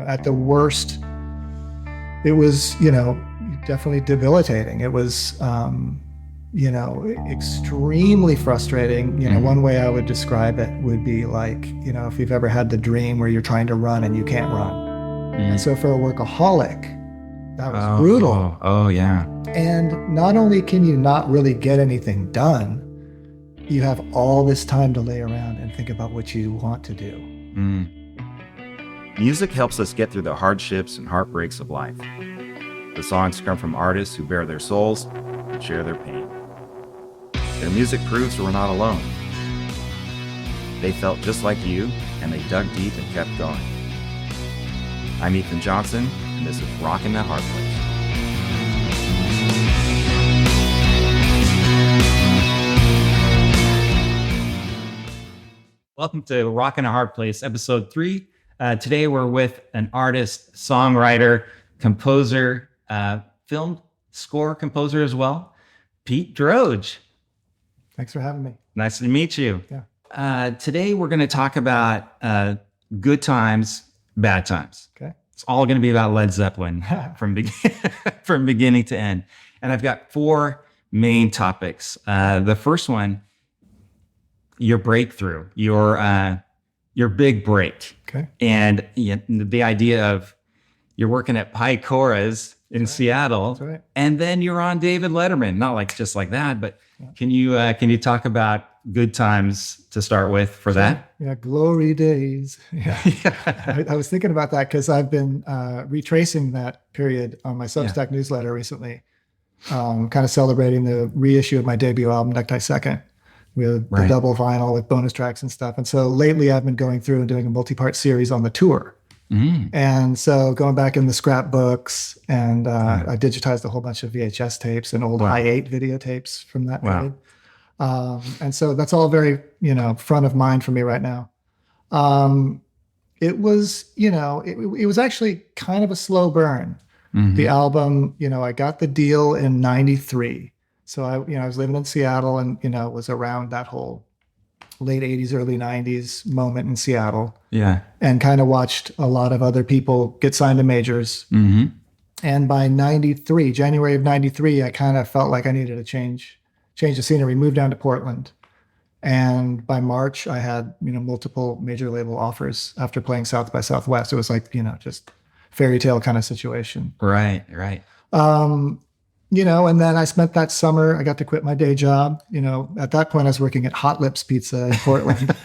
At the worst, it was, definitely debilitating. It was, extremely frustrating. One way I would describe it would be like, if you've ever had the dream where you're trying to run and you can't run. And so for a workaholic, that was brutal. Oh, yeah. And not only can you not really get anything done, you have all this time to lay around and think about what you want to do. Music helps us get through the hardships and heartbreaks of life. The songs come from artists who bare their souls and share their pain. Their music proves we're not alone. They felt just like you, and they dug deep and kept going. I'm Ethan Johnson, and this is Rockin' That Hard Place. Welcome to Rockin' a Hard Place, episode 3. Today we're with an artist, songwriter, composer, film score composer as well, Pete Droge. Thanks for having me. Nice to meet you. Yeah. Today we're going to talk about good times, bad times. Okay. It's all going to be about Led Zeppelin from beginning to end. And I've got 4 main topics. The first one, your breakthrough, your big break. Okay. And the idea of you're working at Picora's in Seattle, That's right. and then you're on David Letterman. Not like just like that, but can you talk about good times to start with for that? Yeah, glory days. Yeah. I was thinking about that because I've been retracing that period on my Substack newsletter recently, kind of celebrating the reissue of my debut album, Necktie Second, with the double vinyl with bonus tracks and stuff. And so lately I've been going through and doing a multi-part series on the tour. And so going back in the scrapbooks, and I digitized a whole bunch of VHS tapes and old i8 videotapes from that period. And so that's all very, front of mind for me right now. It was, it was actually kind of a slow burn. The album, I got the deal in 93. So I was living in Seattle and, it was around that whole late 80s, early 90s moment in Seattle. Yeah. And kind of watched a lot of other people get signed to majors. And by 93, January of 93, I kind of felt like I needed to change the scenery, moved down to Portland. And by March, I had, multiple major label offers after playing South by Southwest. It was like, just fairy tale kind of situation. Right. And then I spent that summer, I got to quit my day job. At that point I was working at Hot Lips Pizza in Portland.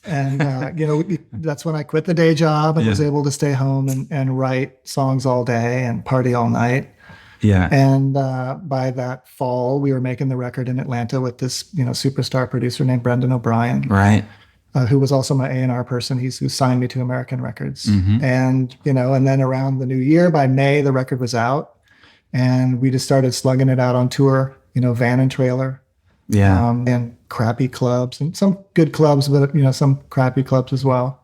That's when I quit the day job and was able to stay home and write songs all day and party all night. Yeah. And by that fall, we were making the record in Atlanta with this, superstar producer named Brendan O'Brien. Right. Who was also my A&R person. Who signed me to American Records. And, and then around the new year, by May, the record was out. And we just started slugging it out on tour, van and trailer. Yeah. And crappy clubs and some good clubs, but, some crappy clubs as well.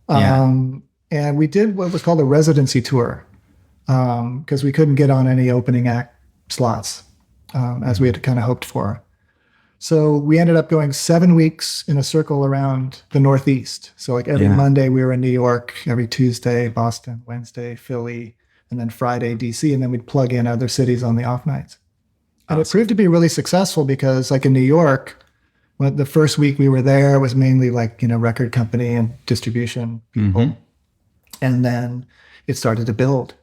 And we did what was called a residency tour because we couldn't get on any opening act slots as we had kind of hoped for. So we ended up going 7 weeks in a circle around the Northeast. So like every Monday we were in New York, every Tuesday, Boston, Wednesday, Philly, and then Friday, DC, and then we'd plug in other cities on the off nights. And it proved to be really successful because like in New York, the first week we were there, it was mainly like, record company and distribution people. And then it started to build.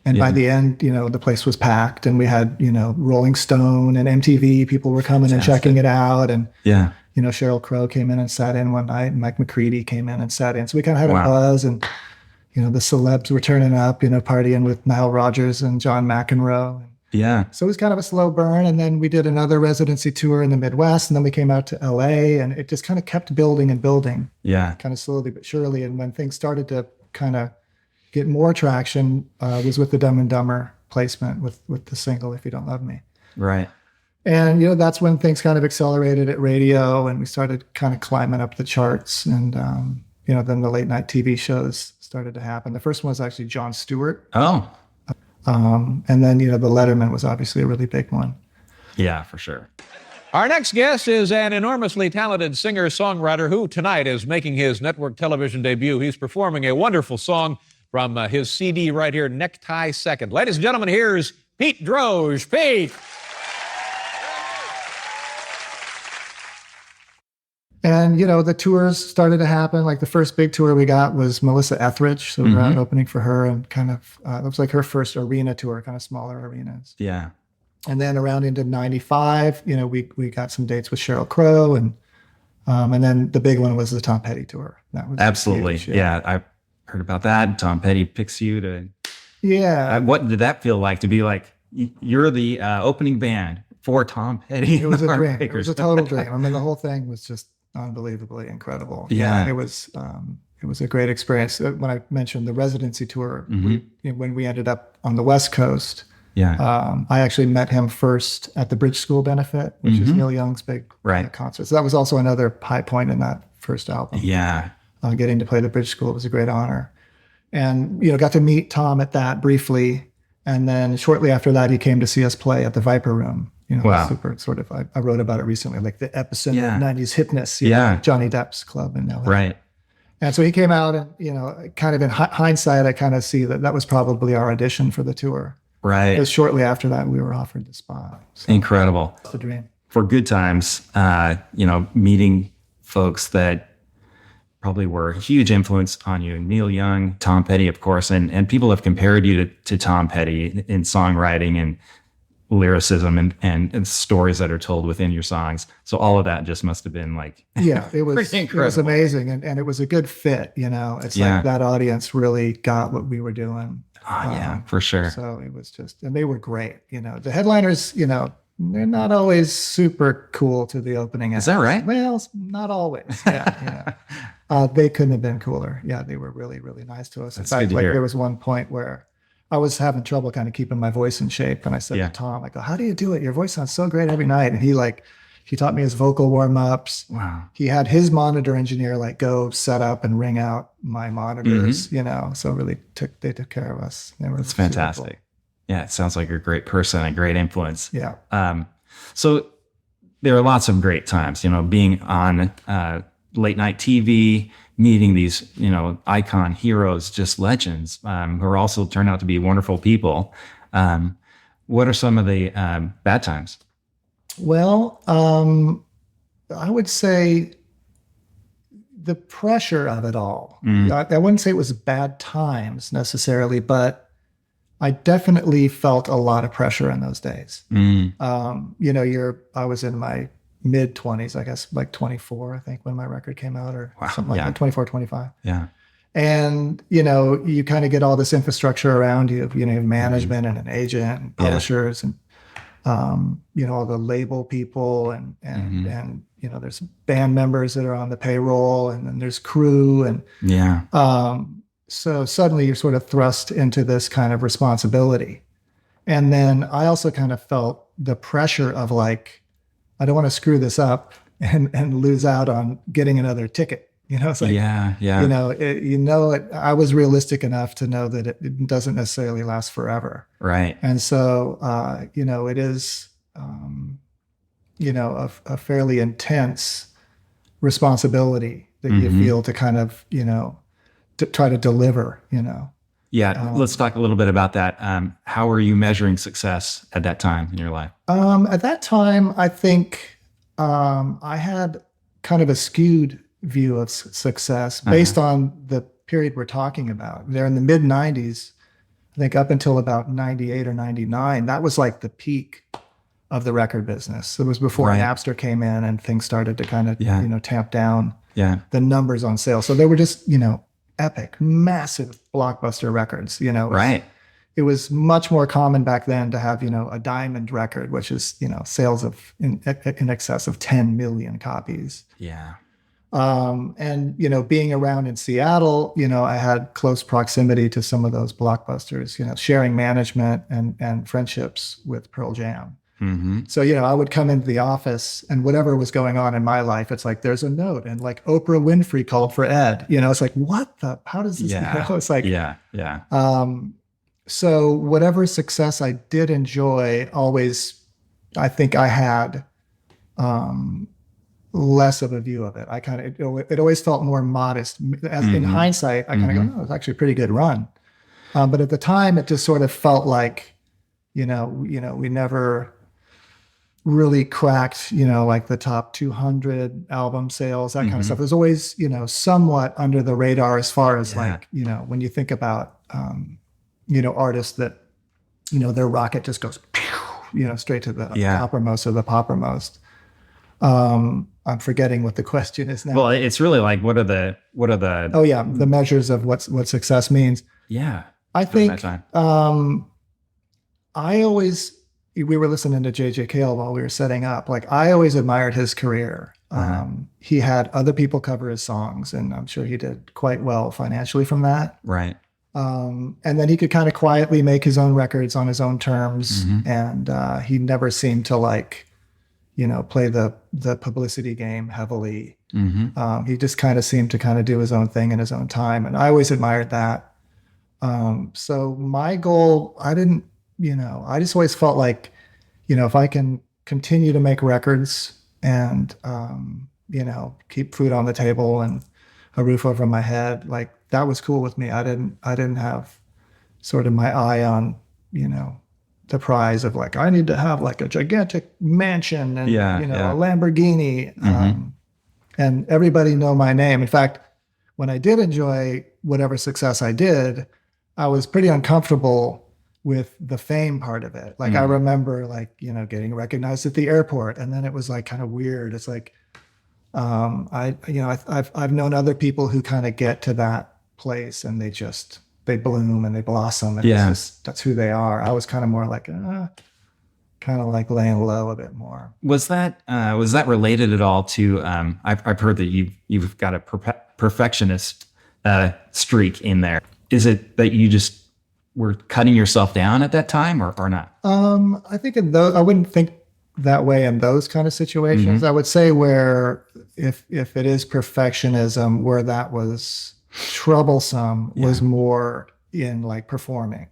And by the end, the place was packed and we had, Rolling Stone and MTV, people were coming and checking it out. And, Sheryl Crow came in and sat in one night and Mike McCready came in and sat in. So we kind of had a buzz and, the celebs were turning up, partying with Nile Rodgers and John McEnroe. Yeah. So it was kind of a slow burn. And then we did another residency tour in the Midwest. And then we came out to LA and it just kind of kept building and building. Yeah. Kind of slowly but surely. And when things started to kind of get more traction was with the Dumb and Dumber placement with the single, If You Don't Love Me. Right. And, that's when things kind of accelerated at radio and we started kind of climbing up the charts. And, then the late night TV shows started to happen. The first one was actually Jon Stewart. Oh. And then, the Letterman was obviously a really big one. Yeah, for sure. Our next guest is an enormously talented singer-songwriter who tonight is making his network television debut. He's performing a wonderful song from his CD right here, Necktie Second. Ladies and gentlemen, here's Pete Droge. Pete! And, the tours started to happen. Like the first big tour we got was Melissa Etheridge. So we were out opening for her, and kind of, it was like her first arena tour, kind of smaller arenas. Yeah. And then around into 95, we got some dates with Sheryl Crow, and then the big one was the Tom Petty tour. That was Absolutely. huge, yeah. I heard about that. Tom Petty picks you to. Yeah. What did that feel like to be like, you're the opening band for Tom Petty? It was a dream. It was a total dream. I mean, the whole thing was just unbelievably incredible. Yeah. It was a great experience. When I mentioned the residency tour, when we ended up on the West Coast, I actually met him first at the Bridge School benefit, which is Neil Young's big concert. So that was also another high point in that first album. Yeah. Getting to play the Bridge School was a great honor. And, got to meet Tom at that briefly. And then shortly after that, he came to see us play at the Viper Room. Wow. Super sort of, I wrote about it recently, like the epicenter of 90s hipness, Johnny Depp's club in LA. Right. And so he came out and, kind of in hindsight, I kind of see that was probably our audition for the tour. Right. Because shortly after that, we were offered the spot. So Incredible. it's a dream. For good times, meeting folks that probably were a huge influence on you. Neil Young, Tom Petty, of course, and people have compared you to Tom Petty in songwriting and lyricism and stories that are told within your songs. So all of that just must have been like it was amazing, and it was a good fit. It's like that audience really got what we were doing. For sure. So it was just, and they were great. The headliners, they're not always super cool to the opening act. Is that right? Well, not always. Yeah. They couldn't have been cooler. Yeah, they were really, really nice to us. In fact, there was one point where I was having trouble kind of keeping my voice in shape. And I said to Tom, I go, how do you do it? Your voice sounds so great every night. And he taught me his vocal warm-ups. Wow. He had his monitor engineer go set up and ring out my monitors, so really they took care of us. That's fantastic. Cool. Yeah, it sounds like a great person, a great influence. Yeah. So there are lots of great times, being on late night TV, meeting these, icon heroes, just legends, who are also turn out to be wonderful people. What are some of the bad times? Well, I would say the pressure of it all. I wouldn't say it was bad times necessarily, but I definitely felt a lot of pressure in those days. I was in my mid 20s, I guess, like 24, I think, when my record came out, or something like that, 24, 25. Yeah. And, you kind of get all this infrastructure around you, you have management and an agent and publishers and, all the label people and there's band members that are on the payroll, and then there's crew. And so suddenly you're sort of thrust into this kind of responsibility. And then I also kind of felt the pressure of I don't want to screw this up and lose out on getting another ticket. It's like, I was realistic enough to know that it doesn't necessarily last forever. Right. And so, it is, a fairly intense responsibility that you feel to kind of, to try to deliver, Yeah. Let's talk a little bit about that. How are you measuring success at that time in your life? At that time, I think I had kind of a skewed view of success based on the period we're talking about. There in the mid 90s, I think up until about 98 or 99, that was like the peak of the record business. It was before Napster came in and things started to kind of, tamp down the numbers on sales. So they were just, epic, massive blockbuster records, It was much more common back then to have, a diamond record, which is, sales of in excess of 10 million copies. Yeah. And, being around in Seattle, I had close proximity to some of those blockbusters, sharing management and friendships with Pearl Jam. So, I would come into the office and whatever was going on in my life, it's like, there's a note and like Oprah Winfrey called for Ed, it's like, how does this, it's like, so whatever success I did enjoy, always, I think I had less of a view of it. I kind of, it always felt more modest. As in hindsight, I kind of go, oh, it's actually a pretty good run. But at the time, it just sort of felt like, we never really cracked, like the top 200 album sales, that kind of stuff. It was always, somewhat under the radar as far as like, when you think about, artists that, their rocket just goes, straight to the uppermost of the poppermost. I'm forgetting what the question is now. Well, it's really like, what are the oh yeah, the measures of what success means. Yeah. I think we were listening to JJ Cale while we were setting up. Like, I always admired his career. He had other people cover his songs, and I'm sure he did quite well financially from that. Right. And then he could kind of quietly make his own records on his own terms. And he never seemed to like, play the publicity game heavily. He just kind of seemed to kind of do his own thing in his own time. And I always admired that. So my goal, I just always felt like, if I can continue to make records and, keep food on the table and a roof over my head, like that was cool with me. I didn't have sort of my eye on, the prize of like, I need to have like a gigantic mansion and, a Lamborghini. And everybody know my name. In fact, when I did enjoy whatever success I did, I was pretty uncomfortable with the fame part of it. Like I remember like, getting recognized at the airport, and then it was like kind of weird. It's like, I've known other people who kind of get to that place and they bloom and they blossom, and that's who they are. I was kind of more like, kind of like laying low a bit more. Was that related at all to, I've heard that you've got a perfectionist streak in there. Is it that you just were cutting yourself down at that time or not? I think I wouldn't think that way in those kind of situations. I would say where if it is perfectionism, where that was troublesome was more in like performing,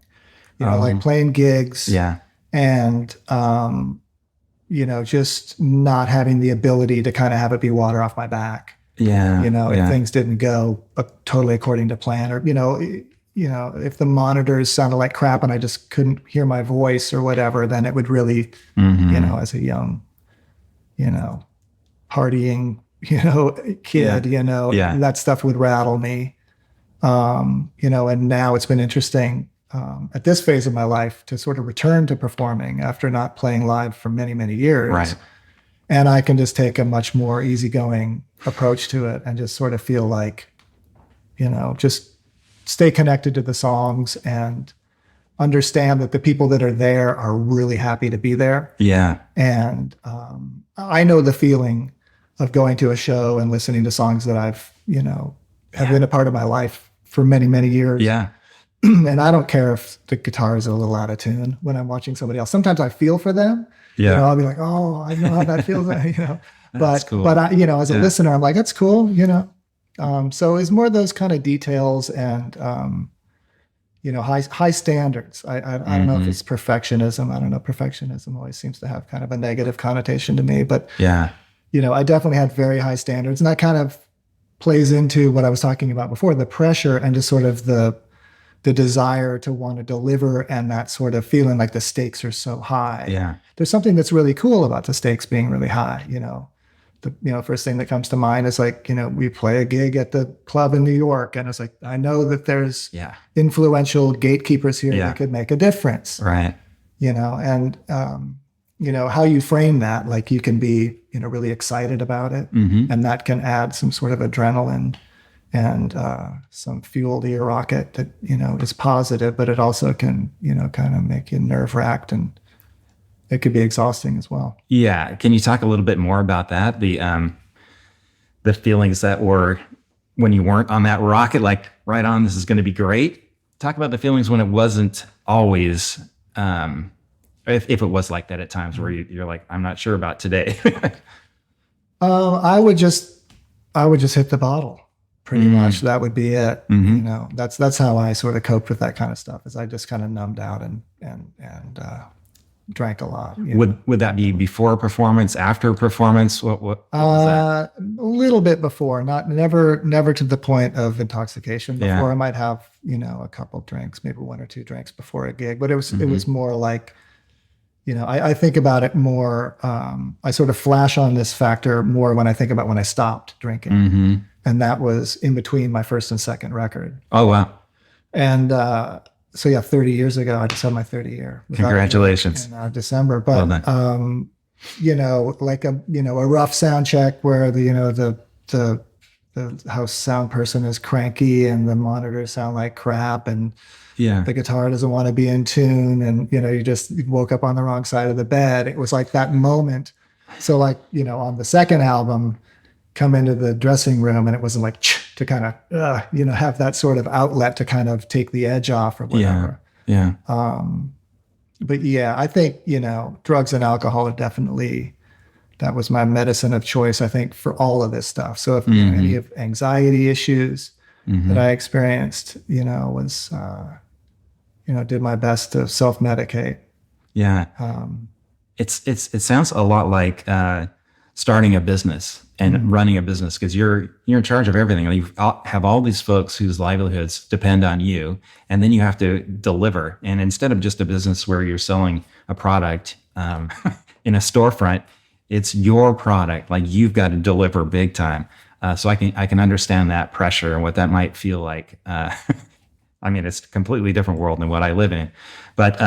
like playing gigs. And, just not having the ability to kind of have it be water off my back. If things didn't go totally according to plan, or, if the monitors sounded like crap and I just couldn't hear my voice or whatever, then it would really, as a young, partying, kid, that stuff would rattle me. And now it's been interesting at this phase of my life to sort of return to performing after not playing live for many, many years. Right. And I can just take a much more easygoing approach to it and just sort of feel like, just stay connected to the songs and understand that the people that are there are really happy to be there. Yeah. And I know the feeling of going to a show and listening to songs that I've, have been a part of my life for many, many years. Yeah. And I don't care if the guitar is a little out of tune when I'm watching somebody else. Sometimes I feel for them. Yeah. I'll be like, oh, I know how that feels. That's cool. But I, as a listener, I'm like, that's cool. So it's more those kind of details and, high standards. I don't know if it's perfectionism. I don't know. Perfectionism always seems to have kind of a negative connotation to me, but I definitely had very high standards, and that kind of plays into what I was talking about before, the pressure and just sort of the desire to want to deliver, and that sort of feeling like the stakes are so high. Yeah. There's something that's really cool about the stakes being really high. The first thing that comes to mind is like, we play a gig at the club in New York, and it's like, I know that there's influential gatekeepers here that could make a difference. Right. And how you frame that, like you can be, really excited about it, and that can add some sort of adrenaline and some fuel to your rocket that, is positive, but it also can, kind of make you nerve-wracked, and it could be exhausting as well. Yeah. Can you talk a little bit more about that? The feelings that were when you weren't on that rocket, like right on, this is going to be great. Talk about the feelings when it wasn't always, if it was like that at times where you're like, I'm not sure about today. I would just hit the bottle. Pretty much that would be it. That's how I sort of coped with that kind of stuff, is I just kind of numbed out and drank a lot. You know. Would that be before performance, after performance? What was that? A little bit before, never to the point of intoxication. Before Yeah. I might have, a couple drinks, maybe 1 or 2 drinks before a gig, but it was more like, I think about it more. I sort of flash on this factor more when I think about when I stopped drinking, and that was in between my first and second record. Oh, wow. And so yeah, 30 years ago, I just had my 30 year. Congratulations. In December, but Well done. like a rough sound check where the house sound person is cranky and the monitors sound like crap and Yeah. the guitar doesn't want to be in tune, and you just woke up on the wrong side of the bed. It was like that moment. So like on the second album, come into the dressing room and it wasn't like to kind of have that sort of outlet to kind of take the edge off or whatever. Yeah. But yeah, I think drugs and alcohol are definitely, that was my medicine of choice, I think, for all of this stuff. So if any of anxiety issues that I experienced, was did my best to self-medicate. Yeah. It sounds a lot like starting a business and running a business, because you're in charge of everything. You have all these folks whose livelihoods depend on you, and then you have to deliver. And instead of just a business where you're selling a product in a storefront, it's your product. Like, you've got to deliver big time. So I can understand that pressure and what that might feel like. I mean, it's a completely different world than what I live in. But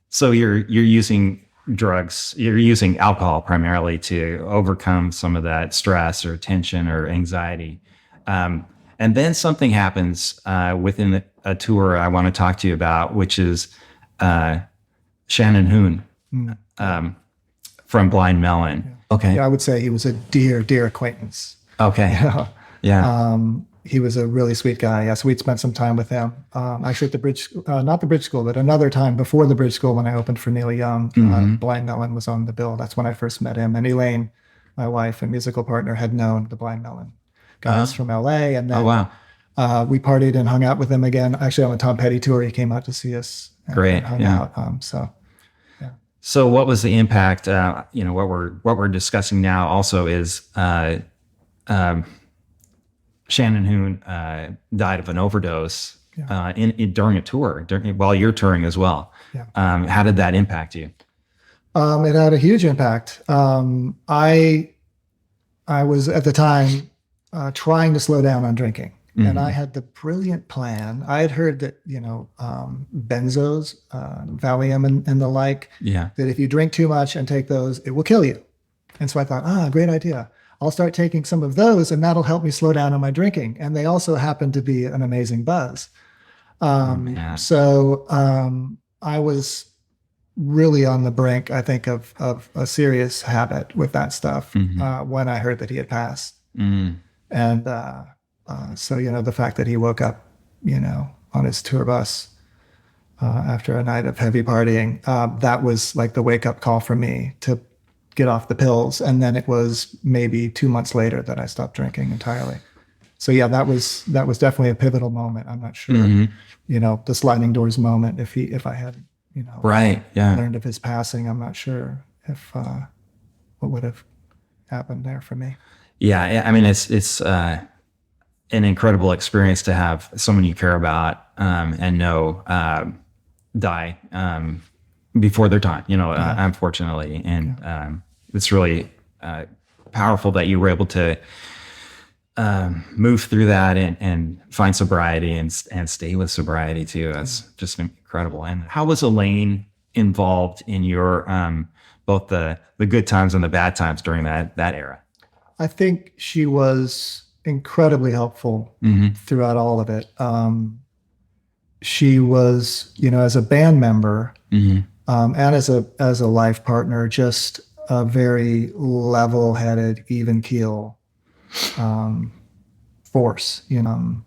so you're using drugs, you're using alcohol primarily to overcome some of that stress or tension or anxiety. And then something happens within a tour I want to talk to you about, which is Shannon Hoon from Blind Melon. Yeah. Okay. Yeah, I would say he was a dear acquaintance. Okay. Yeah. He was a really sweet guy. Yeah, so we'd spent some time with him. Actually at the bridge, not the bridge school, but another time before the bridge school when I opened for Neil Young. Blind Melon was on the bill. That's when I first met him. And Elaine, my wife and musical partner, had known the Blind Melon guys from LA. And then we partied and hung out with him again. Actually, on the Tom Petty tour, he came out to see us. Great. And hung out. So what was the impact? What we're discussing now also is Shannon Hoon died of an overdose during a tour, while you're touring as well. Yeah. How did that impact you? It had a huge impact. I was at the time trying to slow down on drinking, and I had the brilliant plan. I had heard that benzos, Valium and the like, that if you drink too much and take those, it will kill you. And so I thought, great idea. I'll start taking some of those, and that'll help me slow down on my drinking. And they also happen to be an amazing buzz. So I was really on the brink, I think, of a serious habit with that stuff when I heard that he had passed. And so, the fact that he woke up, on his tour bus after a night of heavy partying, that was like the wake-up call for me to get off the pills. And then it was maybe 2 months later that I stopped drinking entirely. So yeah, that was definitely a pivotal moment. I'm not sure, the sliding doors moment. If I had, learned of his passing, I'm not sure if what would have happened there for me. Yeah, I mean, it's an incredible experience to have someone you care about and know die before their time, unfortunately. And it's really powerful that you were able to move through that and find sobriety and stay with sobriety too. That's just incredible. And how was Elaine involved in your both the good times and the bad times during that era? I think she was incredibly helpful throughout all of it. She was, as a band member and as a life partner, just a very level-headed, even keel force. In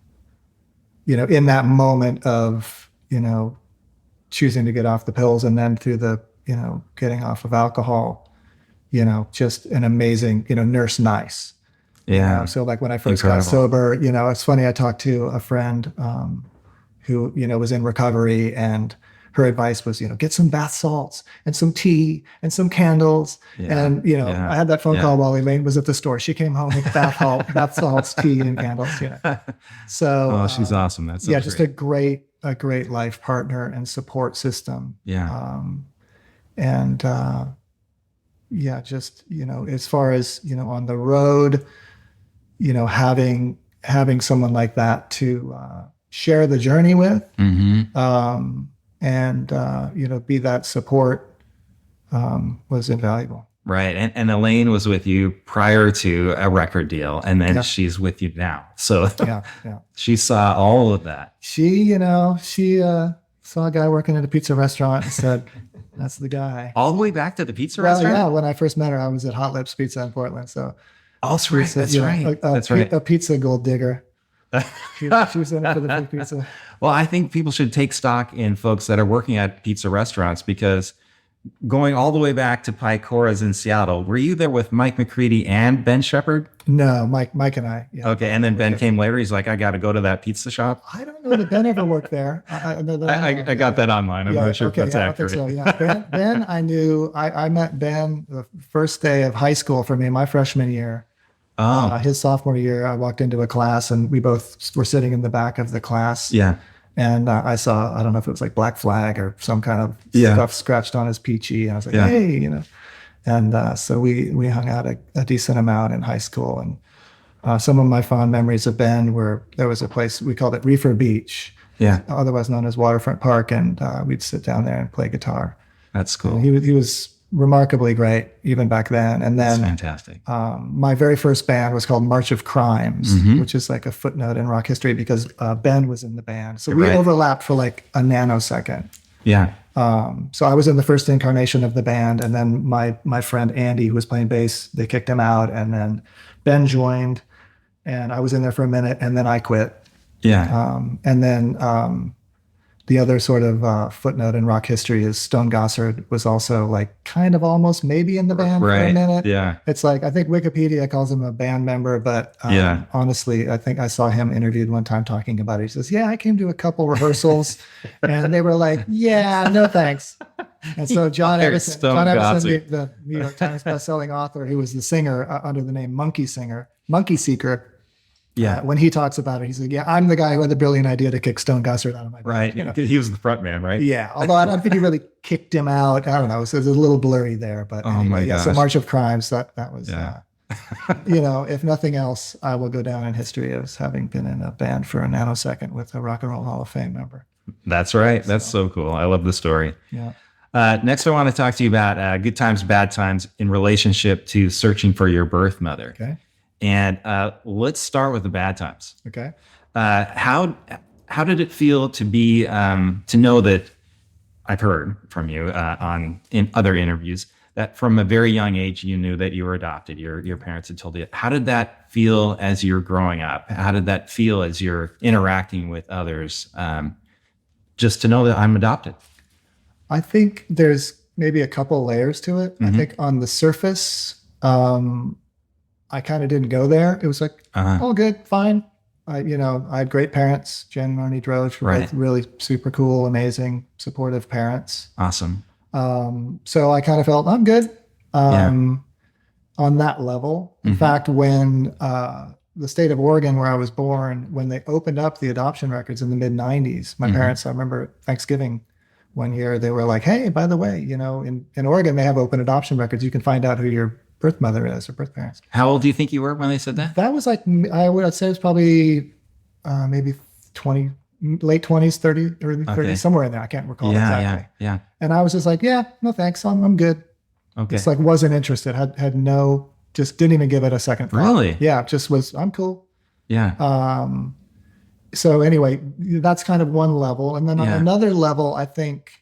that moment of choosing to get off the pills, and then through the getting off of alcohol, just an amazing nurse nice. Yeah. So like when I first got sober, it's funny. I talked to a friend who was in recovery, and her advice was, get some bath salts and some tea and some candles. Yeah. And, I had that phone call while Elaine was at the store. She came home with bath salts, tea, and candles, So, she's awesome. That's just a great life partner and support system. Yeah. And, just, as far as, on the road, having someone like that to share the journey with, and be that support was invaluable. Right. And Elaine was with you prior to a record deal, and then she's with you now. So she saw all of that. She saw a guy working at a pizza restaurant and said, that's the guy. All the way back to the pizza restaurant? Yeah, when I first met her, I was at Hot Lips Pizza in Portland. So that's right. That's right. A pizza gold digger. She was in it for the free pizza. Well, I think people should take stock in folks that are working at pizza restaurants, because going all the way back to Pikora's in Seattle, were you there with Mike McCready and Ben Shepherd? No, Mike and I. Yeah. Okay, and then Ben came later. He's like, I got to go to that pizza shop. I don't know that Ben ever worked there. I got that online. I'm not sure if that's accurate. I think so, yeah. Ben, I knew. I met Ben the first day of high school for me, my freshman year. His sophomore year, I walked into a class and we both were sitting in the back of the class. Yeah. And I saw, I don't know if it was like Black Flag or some kind of stuff scratched on his peachy. And I was like, hey, And so we hung out a decent amount in high school. And some of my fond memories of Ben were, there was a place, we called it Reefer Beach, otherwise known as Waterfront Park. And we'd sit down there and play guitar. That's cool. And he was remarkably great even back then. And then that's fantastic. My very first band was called March of Crimes, which is like a footnote in rock history because Ben was in the band. So we overlapped for like a nanosecond. Yeah. So I was in the first incarnation of the band, and then my friend Andy, who was playing bass, they kicked him out, and then Ben joined, and I was in there for a minute, and then I quit. Yeah. And then the other sort of footnote in rock history is Stone Gossard was also like kind of almost maybe in the band for a minute. Yeah. It's like, I think Wikipedia calls him a band member, but honestly, I think I saw him interviewed one time talking about it. He says, I came to a couple rehearsals and they were like, no thanks. And so John Everson, the New York Times bestselling author, who was the singer under the name Monkey Seeker, when he talks about it, he said, I'm the guy who had the brilliant idea to kick Stone Gossard out of my band. Right. He was the front man, right? Yeah. Although I don't think he really kicked him out. I don't know. So it's a little blurry there. But my gosh. So March of Crimes, that was, if nothing else, I will go down in history as having been in a band for a nanosecond with a Rock and Roll Hall of Fame member. That's right. That's so cool. I love the story. Yeah. Next, I want to talk to you about good times, bad times in relationship to searching for your birth mother. Okay. And let's start with the bad times. Okay. How did it feel to be to know that I've heard from you in other interviews that from a very young age you knew that you were adopted. Your parents had told you. How did that feel as you're growing up? How did that feel as you're interacting with others? Just to know that I'm adopted. I think there's maybe a couple layers to it. I think on the surface, I kind of didn't go there. It was like, all good, fine. I had great parents, Jen and Arnie Droge, were both really super cool, amazing, supportive parents. Awesome. So I kind of felt I'm good on that level. In fact, when the state of Oregon, where I was born, when they opened up the adoption records in the mid 90s, my parents, I remember Thanksgiving one year, they were like, hey, by the way, in Oregon, they have open adoption records. You can find out who your birth mother is or birth parents. How old do you think you were when they said that? That was like, I would say it was probably maybe 20, late 20s, 30, early 30s, somewhere in there. I can't recall exactly. Yeah. And I was just like, no thanks, I'm good. Okay. Just like wasn't interested, had no, just didn't even give it a second thought. Really? Yeah, just was, I'm cool. Yeah. So anyway, that's kind of one level. And then on another level, I think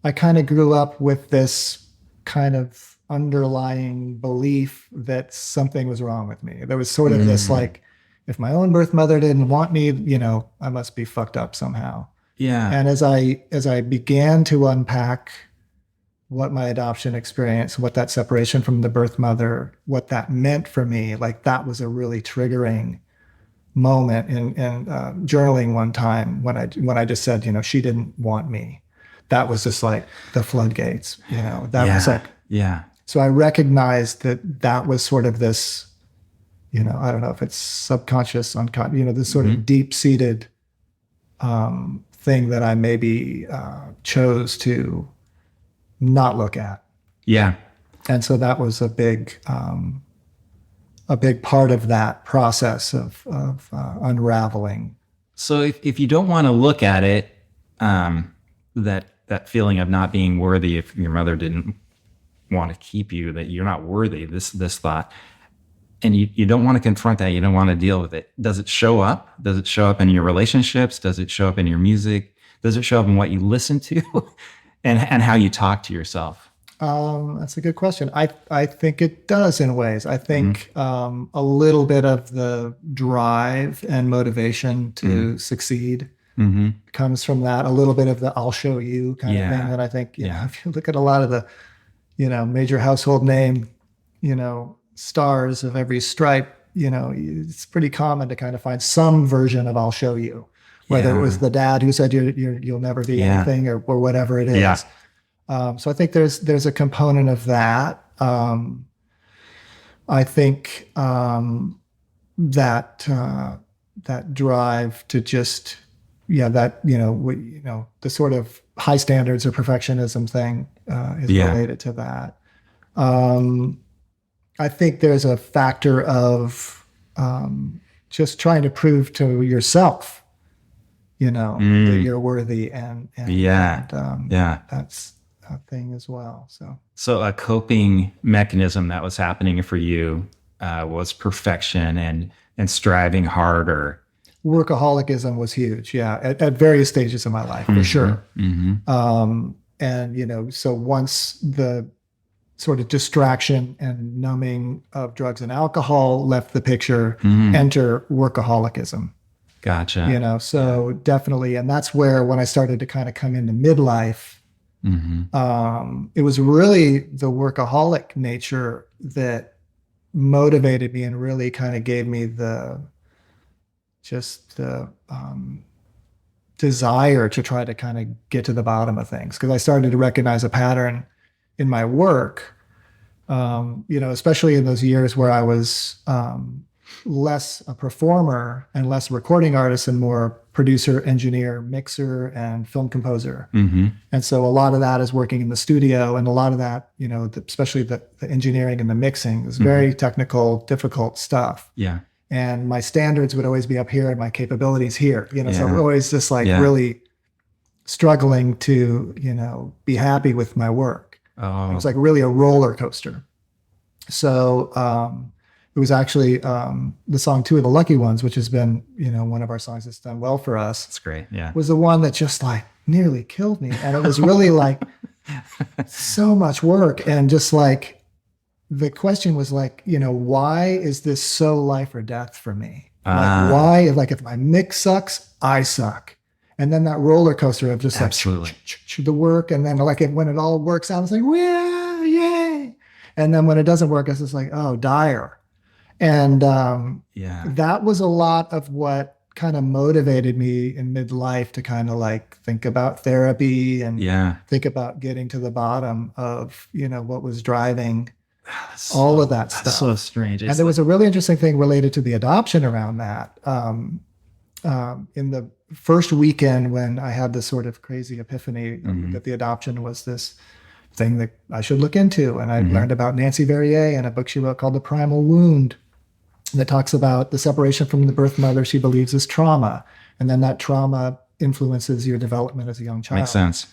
I kind of grew up with this kind of underlying belief that something was wrong with me. There was sort of this like, if my own birth mother didn't want me, I must be fucked up somehow. Yeah. And as I began to unpack what my adoption experience, what that separation from the birth mother, what that meant for me, like that was a really triggering moment in journaling one time when I just said, she didn't want me. that was just like the floodgates, that was like, yeah. so I recognized that was sort of this, I don't know if it's subconscious, unconscious, this sort of deep-seated thing that I maybe chose to not look at. Yeah. And so that was a big part of that process of unraveling. So if you don't want to look at it, that feeling of not being worthy, if your mother didn't want to keep you, that you're not worthy, this thought, and you don't want to confront that, you don't want to deal with it. Does it show up? Does it show up in your relationships? Does it show up in your music? Does it show up in what you listen to and how you talk to yourself? That's a good question. I think it does in ways. I think a little bit of the drive and motivation to succeed comes from that. A little bit of the "I'll show you" kind of thing. That I think, if you look at a lot of the, major household name, stars of every stripe, it's pretty common to kind of find some version of "I'll show you," whether it was the dad who said you'll never be anything or whatever it is. Yeah. So I think there's a component of that. I think that drive to just the sort of high standards or perfectionism thing is related to that. I think there's a factor of just trying to prove to yourself, that you're worthy, and that's a thing as well. So a coping mechanism that was happening for you was perfection and striving harder. Workaholicism was huge, at various stages of my life, for sure. And so once the sort of distraction and numbing of drugs and alcohol left the picture, enter workaholicism. Gotcha. So definitely, and that's where when I started to kind of come into midlife, it was really the workaholic nature that motivated me and really kind of gave me the desire to try to kind of get to the bottom of things, because I started to recognize a pattern in my work, especially in those years where I was less a performer and less a recording artist and more producer, engineer, mixer, and film composer. And so a lot of that is working in the studio, and a lot of that, especially the engineering and the mixing is very technical, difficult stuff. Yeah. And my standards would always be up here and my capabilities here, so I'm always just really struggling to, be happy with my work. It was like really a roller coaster. So it was actually the song "Two of the Lucky Ones," which has been, one of our songs that's done well for us. That's great. Yeah. Was the one that just like nearly killed me. And it was really like so much work. And just like, the question was like, why is this so life or death for me? Like, why? Like, if my mix sucks, I suck. And then that roller coaster of just absolutely the work. And then like when it all works out, it's like, well, yay. And then when it doesn't work, it's just like, oh, dire. And that was a lot of what kind of motivated me in midlife to kind of like think about therapy and think about getting to the bottom of, what was driving all of that stuff. That's so strange. And there was a really interesting thing related to the adoption around that. In the first weekend when I had this sort of crazy epiphany that the adoption was this thing that I should look into. And I learned about Nancy Verrier and a book she wrote called The Primal Wound, that talks about the separation from the birth mother she believes is trauma. And then that trauma influences your development as a young child. Makes sense.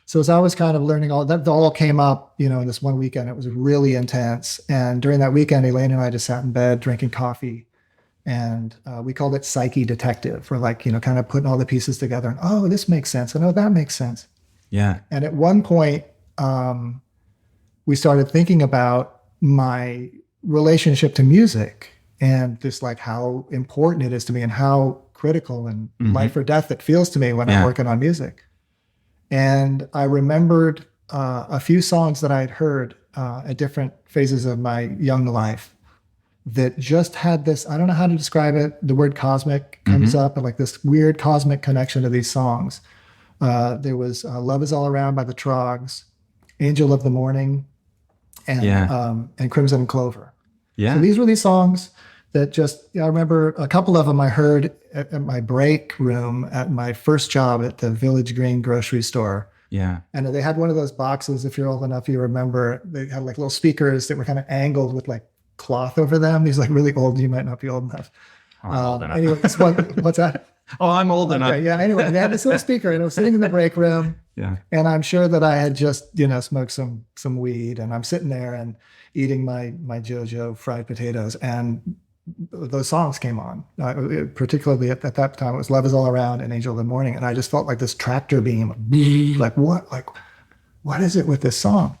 So as I was kind of learning all that, all came up, in this one weekend. It was really intense. And during that weekend, Elaine and I just sat in bed drinking coffee. And we called it Psyche Detective, for like, kind of putting all the pieces together. And, oh, this makes sense. And oh, that makes sense. Yeah. And at one point, we started thinking about my relationship to music and just like how important it is to me and how critical and life or death it feels to me when I'm working on music. And I remembered a few songs that I had heard at different phases of my young life that just had this, I don't know how to describe it. The word cosmic comes up, and like this weird cosmic connection to these songs. There was Love Is All Around by the Trogs, Angel of the Morning, and Crimson and Clover. Yeah. So these were these songs that just, I remember a couple of them I heard at my break room at my first job at the Village Green grocery store. Yeah. And they had one of those boxes, if you're old enough, you remember, they had like little speakers that were kind of angled with like cloth over them. These like really old, you might not be old enough. Oh, I'm old enough. Anyway, this one, what's that? Oh, I'm old enough. Yeah, anyway, they had this little speaker and I was sitting in the break room. Yeah. And I'm sure that I had just, smoked some weed, and I'm sitting there and eating my JoJo fried potatoes, and those songs came on. Particularly at that time, it was Love Is All Around and Angel of the Morning, and I just felt like this tractor beam, like what is it with this song?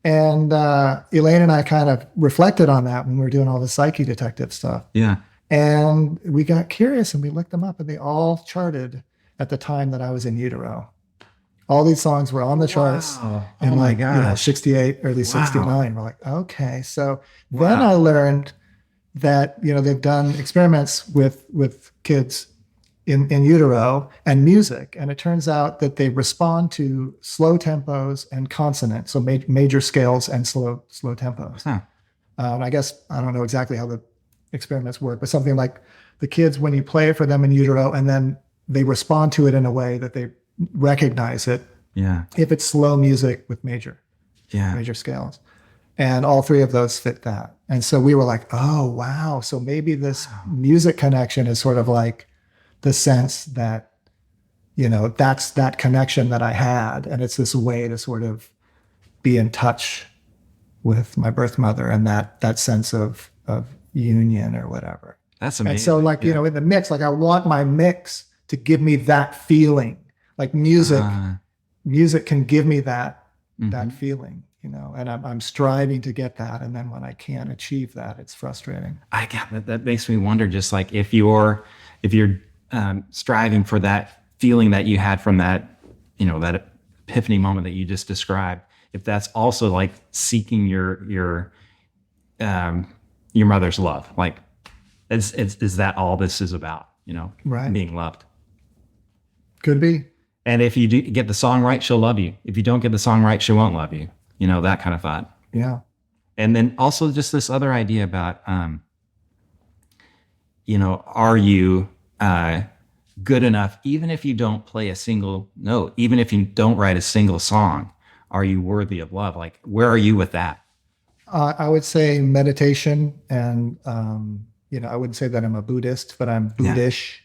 And Elaine and I kind of reflected on that when we were doing all the psyche detective stuff. Yeah. And we got curious and we looked them up, and they all charted at the time that I was in utero. All these songs were on the charts in 68, early 69. We're like, okay. So then I learned that, they've done experiments with kids in utero and music. And it turns out that they respond to slow tempos and consonants. So major scales and slow tempos. Huh. I guess, I don't know exactly how the experiments work, but something like the kids, when you play it for them in utero, and then they respond to it in a way that they recognize it. Yeah. If it's slow music with major scales. And all three of those fit that. And so we were like, oh, wow. So maybe this music connection is sort of like the sense that, that's that connection that I had. And it's this way to sort of be in touch with my birth mother and that sense of union or whatever. That's amazing. And so in the mix, like I want my mix to give me that feeling. Like music can give me that feeling, and I'm striving to get that. And then when I can't achieve that, it's frustrating. That makes me wonder, just like if you're striving for that feeling that you had from that, that epiphany moment that you just described, if that's also like seeking your mother's love, like is that all this is about, Right. Being loved? Could be. And if you do get the song right, she'll love you. If you don't get the song right, she won't love you. That kind of thought. Yeah. And then also just this other idea about, are you good enough, even if you don't play a single note, even if you don't write a single song, are you worthy of love? Like, where are you with that? I would say meditation, and, I wouldn't say that I'm a Buddhist, but I'm Buddhish.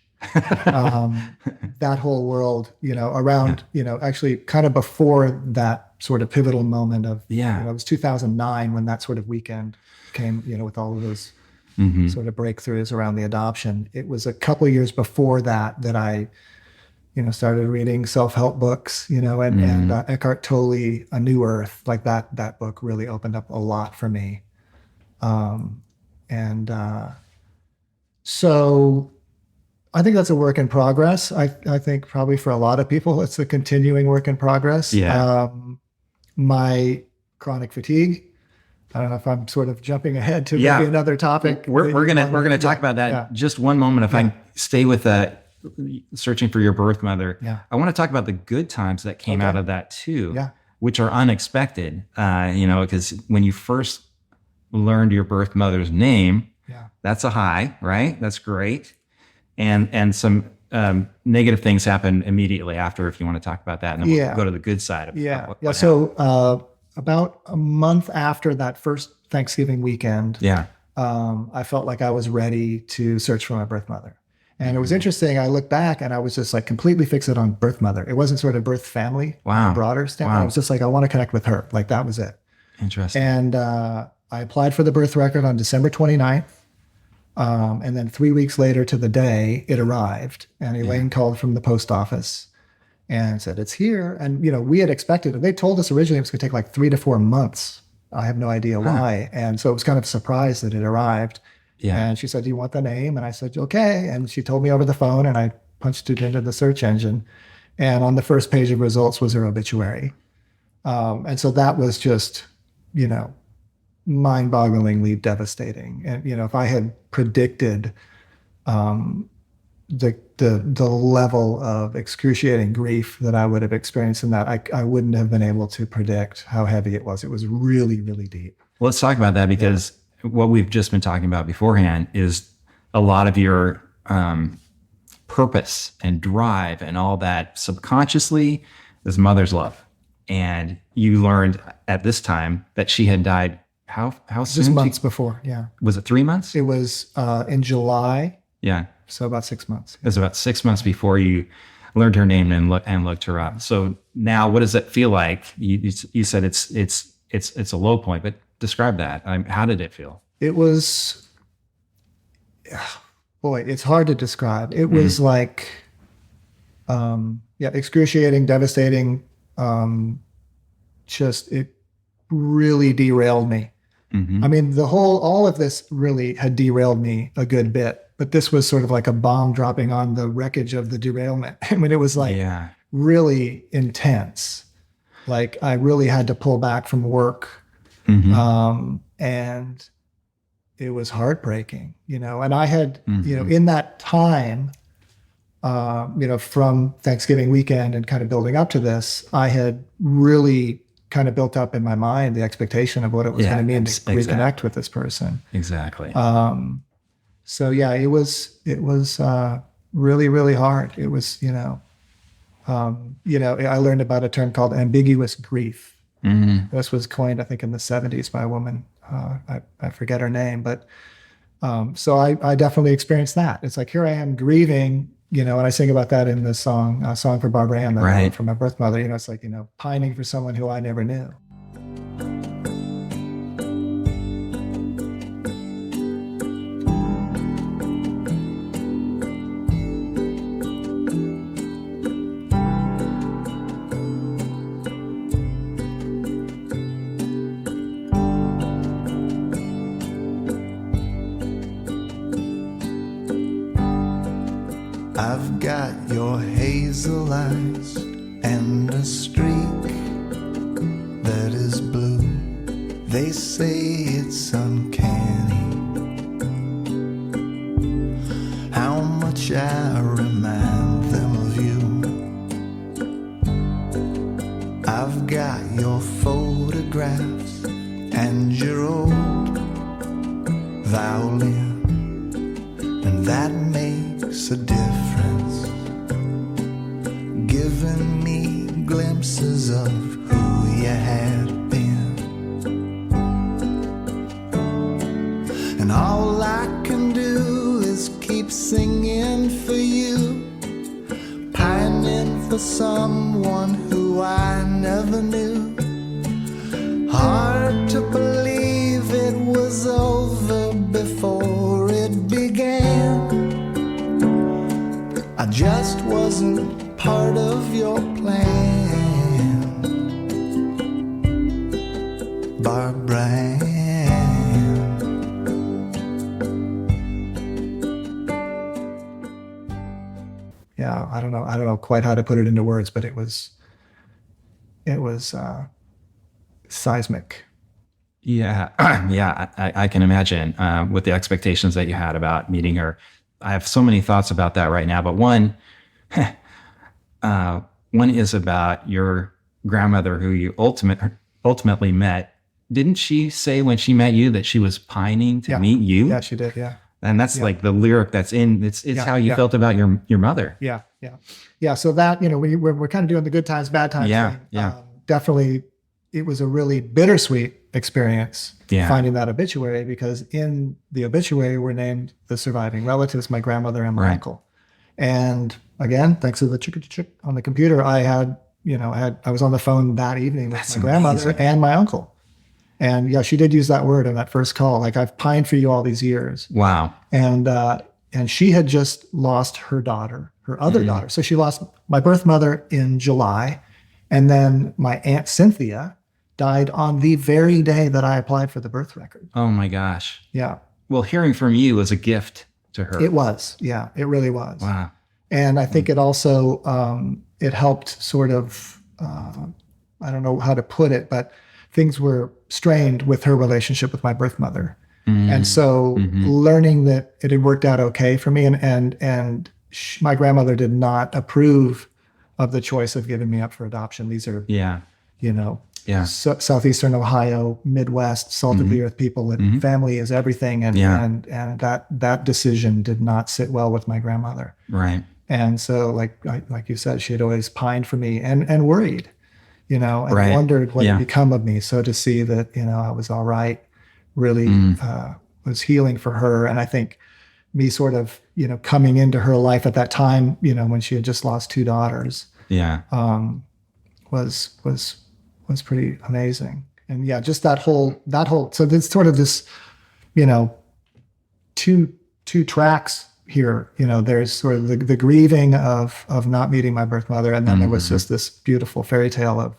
That whole world, around, actually kind of before that sort of pivotal moment of, it was 2009 when that sort of weekend came, with all of those sort of breakthroughs around the adoption. It was a couple of years before that I, started reading self-help books, and Eckhart Tolle, A New Earth, like that book really opened up a lot for me. So I think that's a work in progress. I think probably for a lot of people, it's a continuing work in progress. Yeah. My chronic fatigue. I don't know if I'm sort of jumping ahead to maybe another topic. We're gonna talk about that. Yeah. Just one moment. If I stay with searching for your birth mother, I want to talk about the good times that came out of that too, which are unexpected. Because when you first learned your birth mother's name, that's a high, right? That's great. And some negative things happen immediately after, if you want to talk about that. And then we'll go to the good side of what So about a month after that first Thanksgiving weekend, I felt like I was ready to search for my birth mother. And it was interesting. I look back and I was just like completely fixated on birth mother. It wasn't sort of birth family, broader standpoint. I was just like, I want to connect with her. Like that was it. Interesting. And I applied for the birth record on December 29th. And then 3 weeks later to the day, it arrived. And Elaine called from the post office and said, it's here. And, we had expected it. They told us originally it was going to take like 3 to 4 months. I have no idea why. And so it was kind of a surprise that it arrived. Yeah. And she said, do you want the name? And I said, okay. And she told me over the phone, and I punched it into the search engine. And on the first page of results was her obituary. And so that was just, mind-bogglingly devastating. And, if I had predicted the the level of excruciating grief that I would have experienced in that, I wouldn't have been able to predict how heavy it was. It was really, really deep. Well, let's talk about that, because what we've just been talking about beforehand is a lot of your purpose and drive and all that subconsciously is mother's love. And you learned at this time that she had died how soon? Just months before, yeah. Was it 3 months? It was in July. Yeah. So about 6 months. It was about 6 months before you learned her name and looked her up. So now, what does it feel like? You said it's a low point, but describe that. How did it feel? It was, boy, it's hard to describe. It was like, excruciating, devastating. It really derailed me. I mean, all of this really had derailed me a good bit, but this was sort of like a bomb dropping on the wreckage of the derailment. I mean, it was like really intense. Like I really had to pull back from work. And it was heartbreaking, and I had, in that time, from Thanksgiving weekend and kind of building up to this, I had really kind of built up in my mind the expectation of what it was going to mean to reconnect with this person. Exactly. So yeah, it was really, really hard. It was, I learned about a term called ambiguous grief. This was coined, I think, in the 70s by a woman. I forget her name, but so I definitely experienced that. It's like, here I am grieving, and I sing about that in the song, Song for Barbara Ann, that I wrote for my birth mother. It's like, pining for someone who I never knew. I've got your hazel eyes and a streak that is blue. They say it's uncanny how much I remind them of you. I've got your photographs and your old violin, and that makes a difference, giving me glimpses of who you had been. And all I can do is keep singing for you, pining for someone who I never knew. Hard to believe it was over before it began. I just wasn't part of your plan, Barbara Ann. Yeah, I don't know quite how to put it into words, but it was seismic. Yeah, I can imagine with the expectations that you had about meeting her. I have so many thoughts about that right now, but one is about your grandmother, who you ultimately met. Didn't she say when she met you that she was pining to meet you? Yeah, she did. Yeah, and that's like the lyric that's in. It's how you felt about your mother. Yeah. So that we're kind of doing the good times, bad times. Yeah. Definitely, it was a really bittersweet experience finding that obituary, because in the obituary were named the surviving relatives, my grandmother and my uncle. And again, thanks to the chick on the computer, I was on the phone that evening with my grandmother and my uncle. And yeah, she did use that word in that first call. Like, I've pined for you all these years. Wow. And she had just lost her daughter, her other daughter. So she lost my birth mother in July. And then my Aunt Cynthia died on the very day that I applied for the birth record. Oh my gosh. Yeah. Well, hearing from you was a gift to her. It was. Yeah, it really was. Wow. And I think it also, it helped sort of, I don't know how to put it, but things were strained with her relationship with my birth mother. And so learning that it had worked out okay for me and my grandmother did not approve of the choice of giving me up for adoption. These are, Yeah. you know, Yeah. Southeastern Ohio, Midwest, salt of the earth people, and family is everything. And, Yeah. and that decision did not sit well with my grandmother. Right. And so, like you said, she had always pined for me and worried, you know, and Right. wondered what Yeah. had become of me. So to see that, you know, I was all right, really was healing for her. And I think me sort of, you know, coming into her life at that time, you know, when she had just lost 2 daughters, Yeah. was pretty amazing. And yeah, just that whole, so there's sort of this, you know, two tracks here. You know, there's sort of the grieving of not meeting my birth mother, and then there was just this beautiful fairy tale of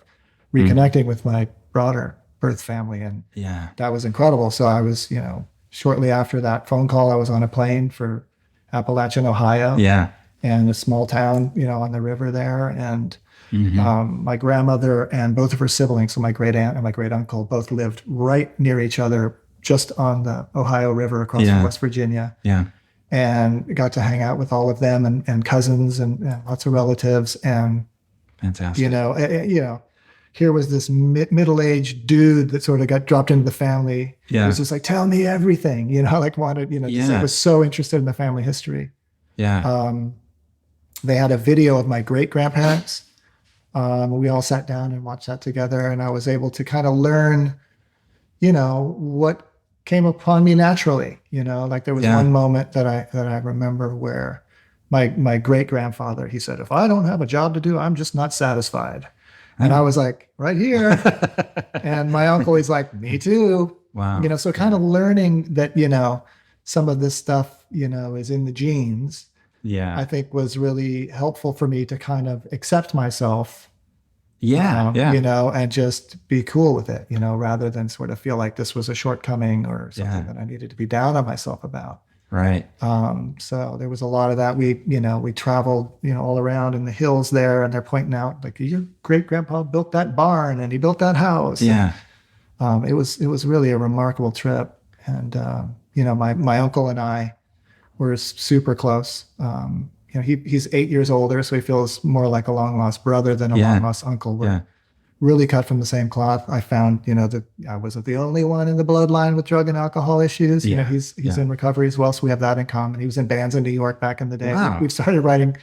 reconnecting with my broader birth family, and Yeah. that was incredible. So I was, you know, shortly after that phone call, I was on a plane for Appalachian, Ohio, Yeah. and a small town, you know, on the river there, and my grandmother and both of her siblings, so my great aunt and my great uncle, both lived right near each other, just on the Ohio River across from West Virginia. Yeah. And got to hang out with all of them and cousins and lots of relatives. And, Fantastic. you know, here was this middle-aged dude that sort of got dropped into the family. Yeah. He was just like, tell me everything, you know, like wanted, you know, just Yeah. was so interested in the family history. Yeah. They had a video of my great-grandparents. We all sat down and watched that together, and I was able to kind of learn, you know, what came upon me naturally. You know, like there was one moment that I remember where my great grandfather, he said, "If I don't have a job to do, I'm just not satisfied." And I was like, right here. And my uncle, he's like, me too. Wow. You know, so kind of learning that, you know, some of this stuff, you know, is in the genes, Yeah. I think was really helpful for me to kind of accept myself, Yeah. you know, and just be cool with it, you know, rather than sort of feel like this was a shortcoming or something that I needed to be down on myself about. Right. So there was a lot of that. We traveled, you know, all around in the hills there, and they're pointing out like, your great grandpa built that barn and he built that house. Yeah. And, it was really a remarkable trip. And, you know, my uncle and I were super close. You know, he's 8 years older, so he feels more like a long lost brother than a long lost uncle. We're really cut from the same cloth. I found, you know, that I wasn't the only one in the bloodline with drug and alcohol issues. You know, he's in recovery as well, so we have that in common. He was in bands in New York back in the day. Wow. We've started writing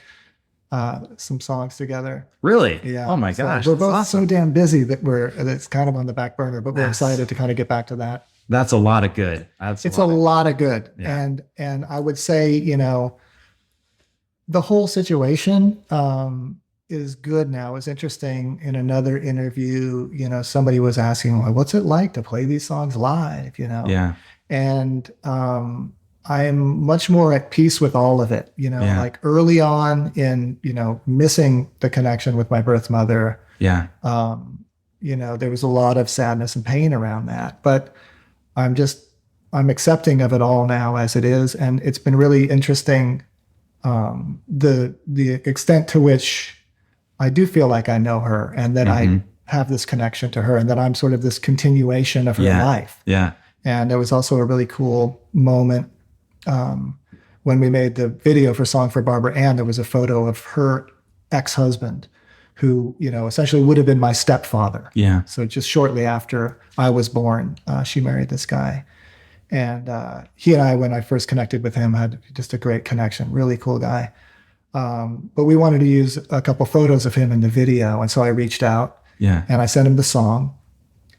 some songs together. Really? Yeah. Oh my So gosh. we're that's both awesome. so damn busy that it's kind of on the back burner, but we're Yes. excited to kind of get back to that. That's a lot of good. It's a lot of good. Yeah. And I would say, you know, the whole situation is good now. It's interesting. In another interview, you know, somebody was asking, well, what's it like to play these songs live, you know? Yeah. And I'm much more at peace with all of it, you know, like early on in, you know, missing the connection with my birth mother. Yeah. You know, there was a lot of sadness and pain around that, but I'm accepting of it all now as it is. And it's been really interesting, the extent to which I do feel like I know her and that I have this connection to her and that I'm sort of this continuation of her life. Yeah. And there was also a really cool moment when we made the video for Song for Barbara Ann. There was a photo of her ex-husband who, you know, essentially would have been my stepfather. Yeah. So just shortly after I was born, she married this guy. And he and I, when I first connected with him, had just a great connection, really cool guy. But we wanted to use a couple photos of him in the video. And so I reached out and I sent him the song.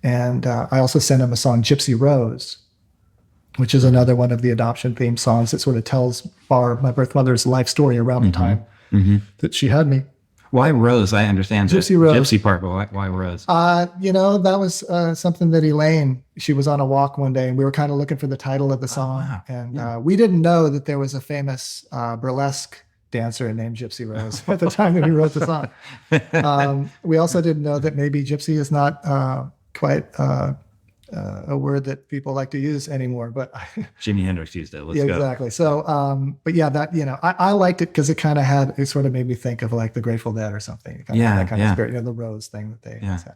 And I also sent him a song, Gypsy Rose, which is another one of the adoption theme songs that sort of tells my birth mother's life story around the time that she had me. Why Rose? I understand the Gypsy Rose. Gypsy part, but why Rose? You know, that was something that Elaine, she was on a walk one day and we were kind of looking for the title of the song. wow. And we didn't know that there was a famous burlesque dancer named Gypsy Rose at the time that we wrote the song. We also didn't know that maybe gypsy is not quite a word that people like to use anymore, but Jimi Hendrix used it. Let's yeah, go. exactly. So, but yeah, that, you know, I liked it because it kind of it sort of made me think of like the Grateful Dead or something. That kind of spirit, you know, the rose thing that they said.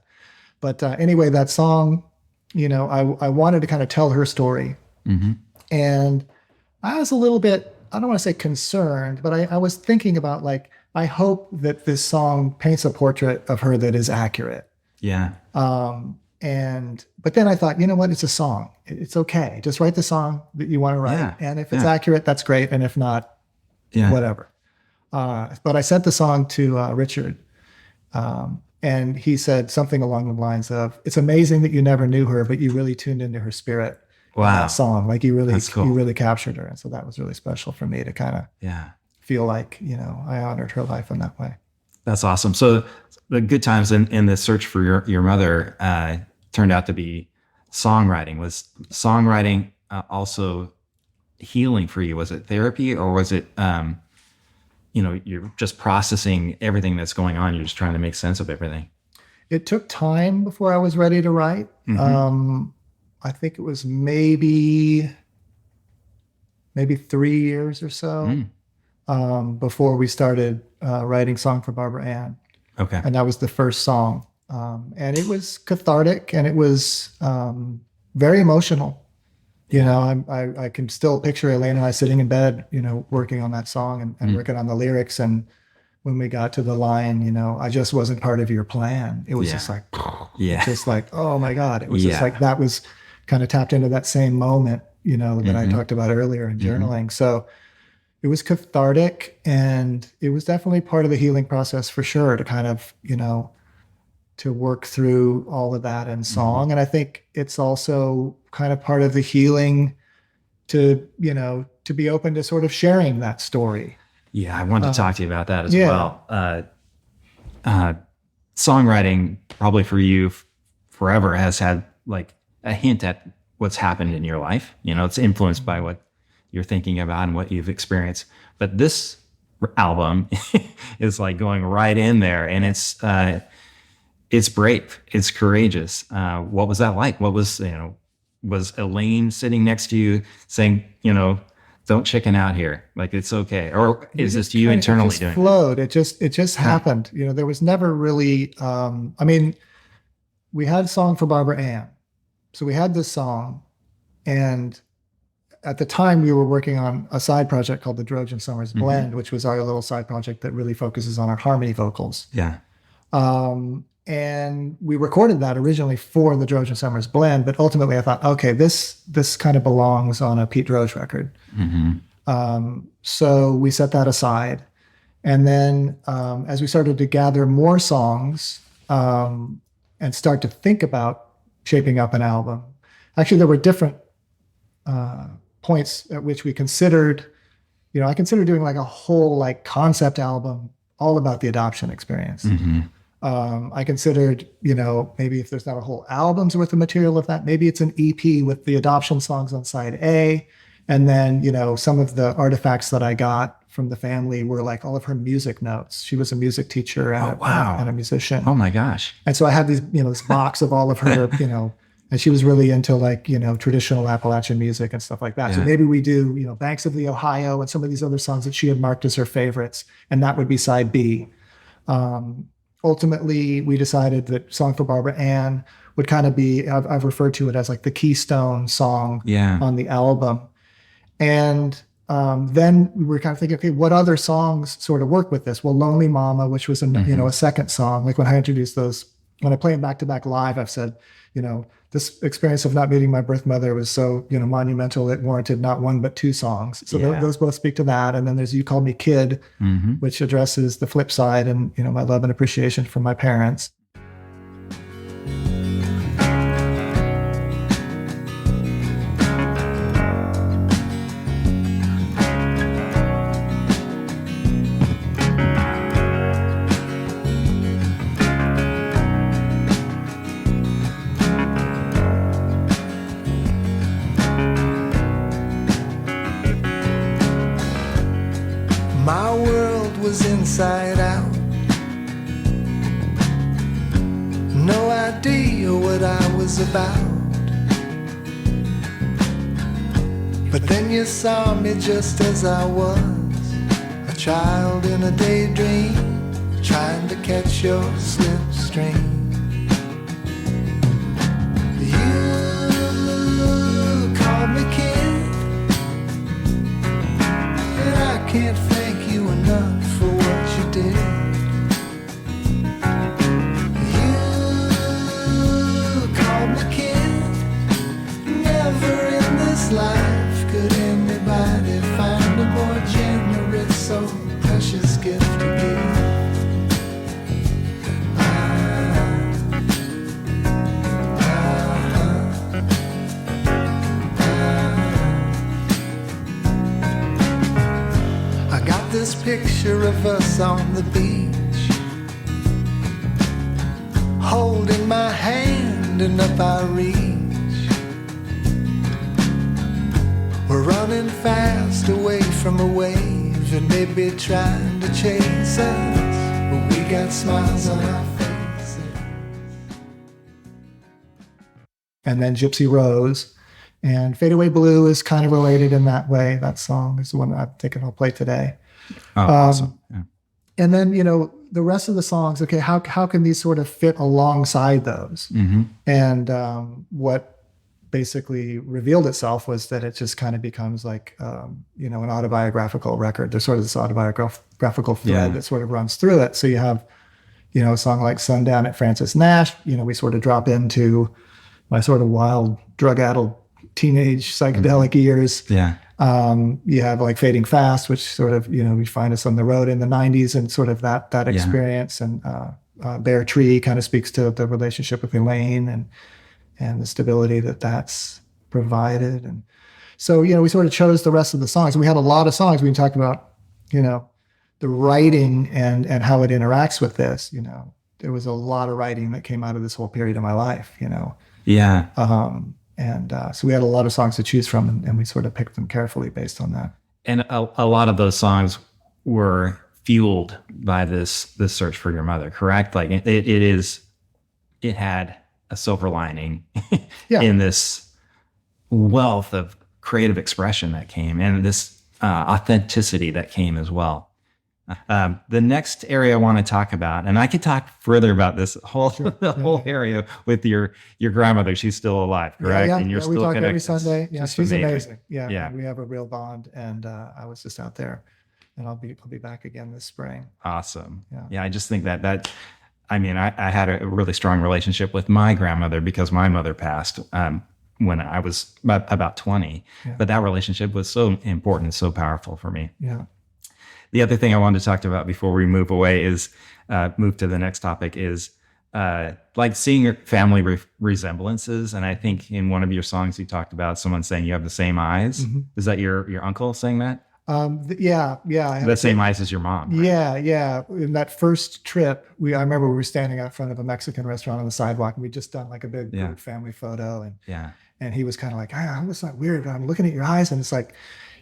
But anyway, that song, you know, I wanted to kind of tell her story. And I was a little bit I don't want to say concerned, but I was thinking about like, I hope that this song paints a portrait of her that is accurate. Yeah. But then I thought, you know what? It's a song. It's okay. Just write the song that you want to write. Yeah. And if it's accurate, that's great. And if not, whatever. But I sent the song to Richard, and he said something along the lines of, "It's amazing that you never knew her, but you really tuned into her spirit." Wow. In that song, like you cool. really captured her, and so that was really special for me to kind of feel like I honored her life in that way. That's awesome. So the good times in the search for your mother turned out to be songwriting. Was songwriting also healing for you? Was it therapy, or was it you're just processing everything that's going on? You're just trying to make sense of everything. It took time before I was ready to write. I think it was maybe 3 years or so before we started writing Song for Barbara Ann. Okay. And that was the first song. And it was cathartic, and it was very emotional. I can still picture Elaine and I sitting in bed, working on that song and working on the lyrics. And when we got to the line, I just wasn't part of your plan. It was just like, just like, oh my God. It was just like, that was kind of tapped into that same moment, that I talked about earlier in journaling. So it was cathartic, and it was definitely part of the healing process for sure, to kind of, to work through all of that in song. And I think it's also kind of part of the healing to be open to sort of sharing that story. Yeah, I wanted to talk to you about that as well. Songwriting, probably for you forever, has had like a hint at what's happened in your life. It's influenced by what you're thinking about and what you've experienced. But this album is like going right in there, and it's brave, it's courageous. What was that like? What was Elaine sitting next to you saying, don't chicken out here, like it's okay? Or is this you internally doing it? Flowed. It just happened. There was never really, we had Song for Barbara Ann. So we had this song, and at the time we were working on a side project called the Droge and Summers Blend, which was our little side project that really focuses on our harmony vocals. Yeah. And we recorded that originally for the Droge and Summers Blend, but ultimately I thought, okay, this kind of belongs on a Pete Droge record. So we set that aside. And then as we started to gather more songs and start to think about shaping up an album, actually there were different points at which we considered, I considered doing like a whole like concept album all about the adoption experience. I considered, maybe if there's not a whole album's worth of material of that, maybe it's an EP with the adoption songs on side A. And then, some of the artifacts that I got from the family were like all of her music notes. She was a music teacher and a musician. Oh my gosh. And so I had these, this box of all of her, and she was really into like, traditional Appalachian music and stuff like that. Yeah. So maybe we do, Banks of the Ohio and some of these other songs that she had marked as her favorites. And that would be side B. Ultimately, we decided that Song for Barbara Ann would kind of be, I've referred to it as like the keystone song on the album. And then we were kind of thinking, okay, what other songs sort of work with this? Well, Lonely Mama, which was a second song. Like when I introduced those, when I play them back to back live, I've said, this experience of not meeting my birth mother was so, monumental, it warranted not one, but two songs. So those both speak to that. And then there's You Called Me Kid, which addresses the flip side and, my love and appreciation for my parents. My world was inside out. No idea what I was about. But then you saw me just as I was, a child in a daydream, trying to catch your slipstream. You called me kid, and can't thank you enough for what you did. You called me kid. Never in this life could anybody find a more generous, so precious gift to give. I got this picture of us on the beach, holding my hand and up our reach. We're running fast away from a wave and maybe trying to chase us, but we got smiles on our faces. And then Gypsy Rose. And Fade Away Blue is kind of related in that way. That song is the one I'm thinking I'll play today. Oh, awesome. Yeah. And then, the rest of the songs, okay, how can these sort of fit alongside those? Mm-hmm. And what basically revealed itself was that it just kind of becomes like, an autobiographical record. There's sort of this autobiographical thread that sort of runs through it. So you have, a song like Sundown at Francis Nash, we sort of drop into my sort of wild, drug-addled teenage psychedelic years. Yeah. You have like Fading Fast, which sort of, we find us on the road in the 90s and sort of that experience. And Bare Tree kind of speaks to the relationship with Elaine and the stability that's provided. And so, we sort of chose the rest of the songs. We had a lot of songs. We talked about, the writing and how it interacts with this. There was a lot of writing that came out of this whole period of my life, Yeah. So we had a lot of songs to choose from, and we sort of picked them carefully based on that. And a lot of those songs were fueled by this search for your mother, correct? Like it had a silver lining in this wealth of creative expression that came, and this authenticity that came as well. The next area I want to talk about, and I could talk further about this whole whole area with your grandmother. She's still alive, correct? Yeah, and you're we still talk connected. every Sunday. Yeah, she's amazing. Yeah. Yeah, we have a real bond, and I was just out there, and I'll be back again this spring. Awesome. Yeah. Yeah, I just think that I had a really strong relationship with my grandmother because my mother passed when I was about 20. Yeah. But that relationship was so important, so powerful for me. Yeah. The other thing I wanted to talk about before we move away is move to the next topic is like seeing your family resemblances. And I think in one of your songs you talked about someone saying you have the same eyes. Mm-hmm. Is that your uncle saying that? Yeah. The same eyes as your mom. Right? Yeah. In that first trip, I remember we were standing out front of a Mexican restaurant on the sidewalk, and we'd just done like a big group family photo, and he was kind of like, it's not weird, but I'm looking at your eyes, and it's like,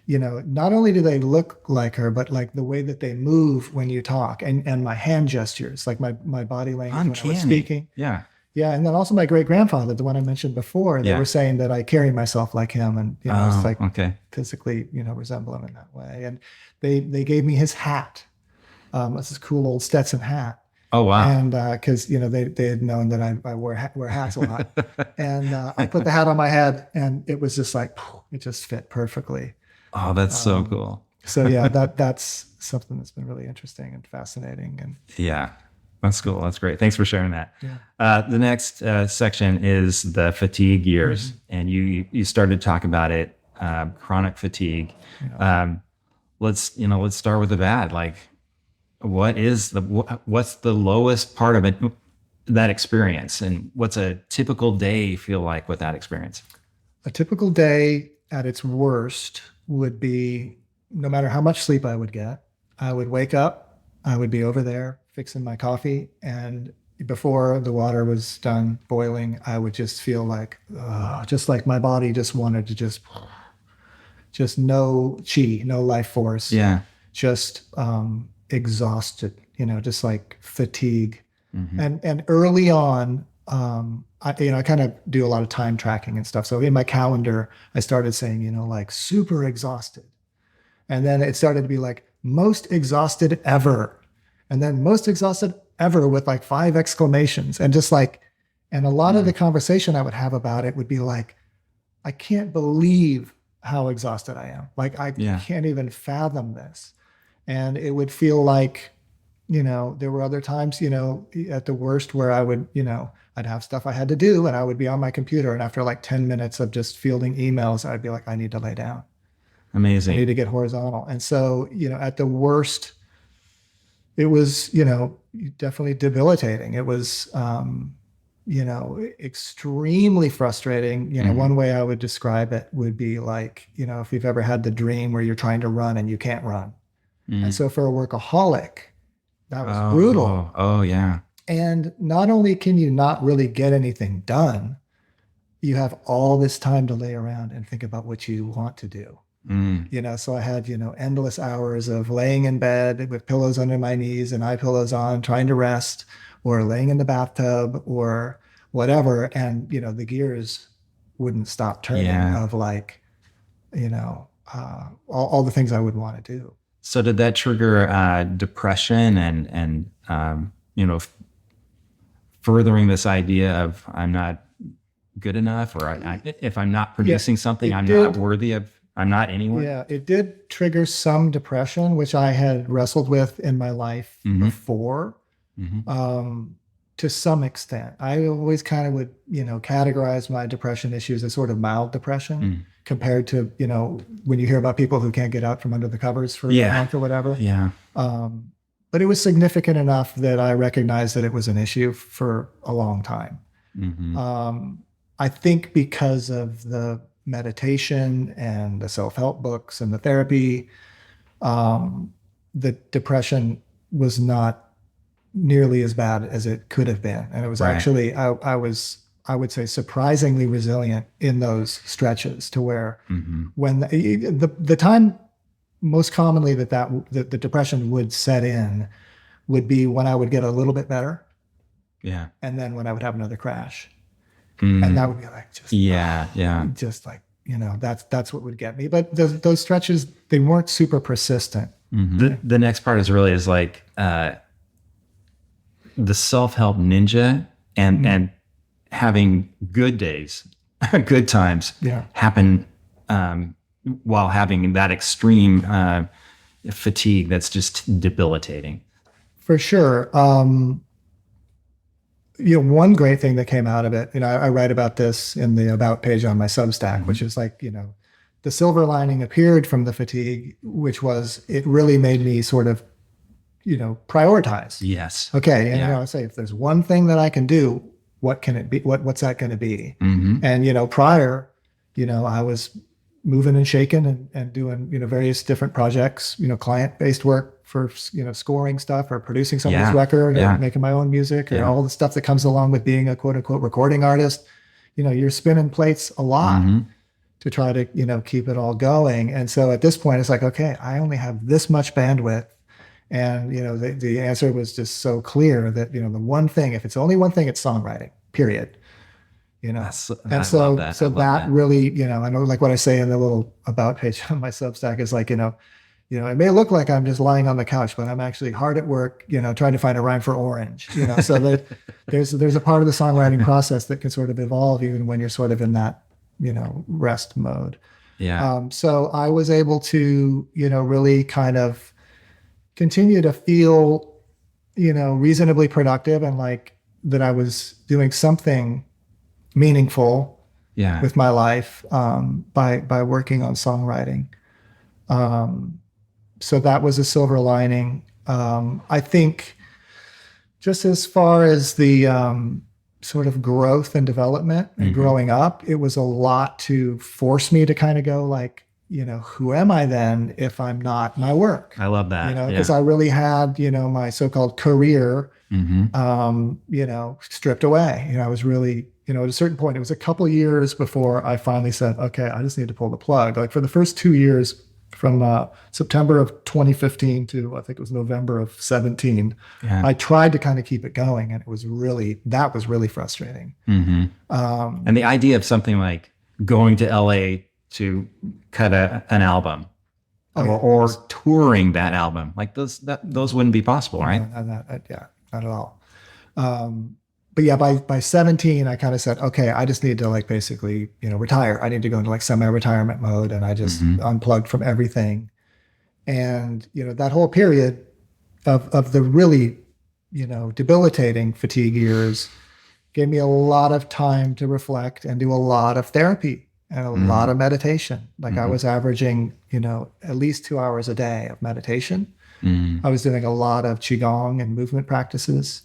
not only do they look like her, but like the way that they move when you talk, and my hand gestures, like my body language when I was speaking. Yeah. Yeah. And then also my great grandfather, the one I mentioned before, they were saying that I carry myself like him, and it's like physically, resemble him in that way. And they gave me his hat. It's this cool old Stetson hat. Oh, wow. And because, they had known that I wear hats a lot. And I put the hat on my head, and it was just like, it just fit perfectly. Oh, that's so cool. So yeah, that's something that's been really interesting and fascinating. And yeah, that's cool. That's great. Thanks for sharing that. Yeah. The next section is the fatigue years, and you started to talk about it, chronic fatigue. Yeah. Let's start with the bad. Like, what's the lowest part of it, that experience, and what's a typical day feel like with that experience? A typical day at its worst would be, no matter how much sleep I would get, I would wake up, I would be over there fixing my coffee, and before the water was done boiling, I would just feel like, just like my body just wanted to just no chi, no life force. Yeah. Just exhausted, just like fatigue. Mm-hmm. And early on, I kind of do a lot of time tracking and stuff. So in my calendar, I started saying, like super exhausted. And then it started to be like most exhausted ever. And then most exhausted ever with like 5 exclamations. And just like, and a lot of the conversation I would have about it would be like, I can't believe how exhausted I am. Like, I can't even fathom this. And it would feel like, there were other times, at the worst where I would, I'd have stuff I had to do and I would be on my computer. And after like 10 minutes of just fielding emails, I'd be like, I need to lay down. I need Amazing. to get horizontal. And so, at the worst, it was, definitely debilitating. It was, extremely frustrating. One way I would describe it would be like, if you've ever had the dream where you're trying to run and you can't run. And so for a workaholic, that was brutal. Oh, yeah. And not only can you not really get anything done, you have all this time to lay around and think about what you want to do. So I had, endless hours of laying in bed with pillows under my knees and eye pillows on, trying to rest, or laying in the bathtub or whatever. And, the gears wouldn't stop turning of like, all the things I would want to do. So did that trigger depression and furthering this idea of I'm not good enough, or if I'm not producing something, I'm not worthy of, I'm not anyone? Yeah, it did trigger some depression, which I had wrestled with in my life before. To some extent. I always kind of would, categorize my depression issues as sort of mild depression compared to, when you hear about people who can't get out from under the covers for a month or whatever. Yeah. But it was significant enough that I recognized that it was an issue for a long time. I think because of the meditation and the self-help books and the therapy, the depression was not nearly as bad as it could have been. And it was actually, I would say, surprisingly resilient in those stretches to where when the time most commonly that the depression would set in would be when I would get a little bit better. Yeah. And then when I would have another crash. And that would be like, just like, that's what would get me. But those stretches, they weren't super persistent. The next part is like, the self-help ninja and having good days, good times happen while having that extreme fatigue that's just debilitating. For sure. One great thing that came out of it, I write about this in the About page on my Substack, which is like, the silver lining appeared from the fatigue, which was it really made me sort of prioritize. Yes. Okay. And I say, if there's one thing that I can do, what can it be? What's that going to be? And, prior, I was moving and shaking and doing, various different projects, client-based work for, scoring stuff or producing somebody's record or making my own music or all the stuff that comes along with being a quote unquote recording artist. You're spinning plates a lot to try to, keep it all going. And so at this point, it's like, okay, I only have this much bandwidth. And, the answer was just so clear that, the one thing, if it's only one thing, it's songwriting, period. And so that really, I know like what I say in the little About page on my Substack is like, it may look like I'm just lying on the couch, but I'm actually hard at work, trying to find a rhyme for orange, so that there's a part of the songwriting process that can sort of evolve even when you're sort of in that, rest mode. Yeah. So I was able to, really kind of continue to feel, reasonably productive and like that I was doing something meaningful with my life by working on songwriting. So that was a silver lining. I think just as far as the sort of growth and development and growing up, it was a lot to force me to kind of go like, who am I then if I'm not my work? I love that. Because I really had, my so-called career, stripped away. I was really, at a certain point, it was a couple of years before I finally said, okay, I just need to pull the plug. Like for the first 2 years from September of 2015 to I think it was November of 17, I tried to kind of keep it going. And that was really frustrating. And the idea of something like going to LA to cut an album or touring that album, like those wouldn't be possible, right? Not at all. But yeah, by 17, I kind of said, okay, I just need to like basically, retire. I need to go into like semi-retirement mode. And I just unplugged from everything And, that whole period of the really, debilitating fatigue years gave me a lot of time to reflect and do a lot of therapy and a lot of meditation. Like I was averaging, at least 2 hours a day of meditation. I was doing a lot of Qigong and movement practices.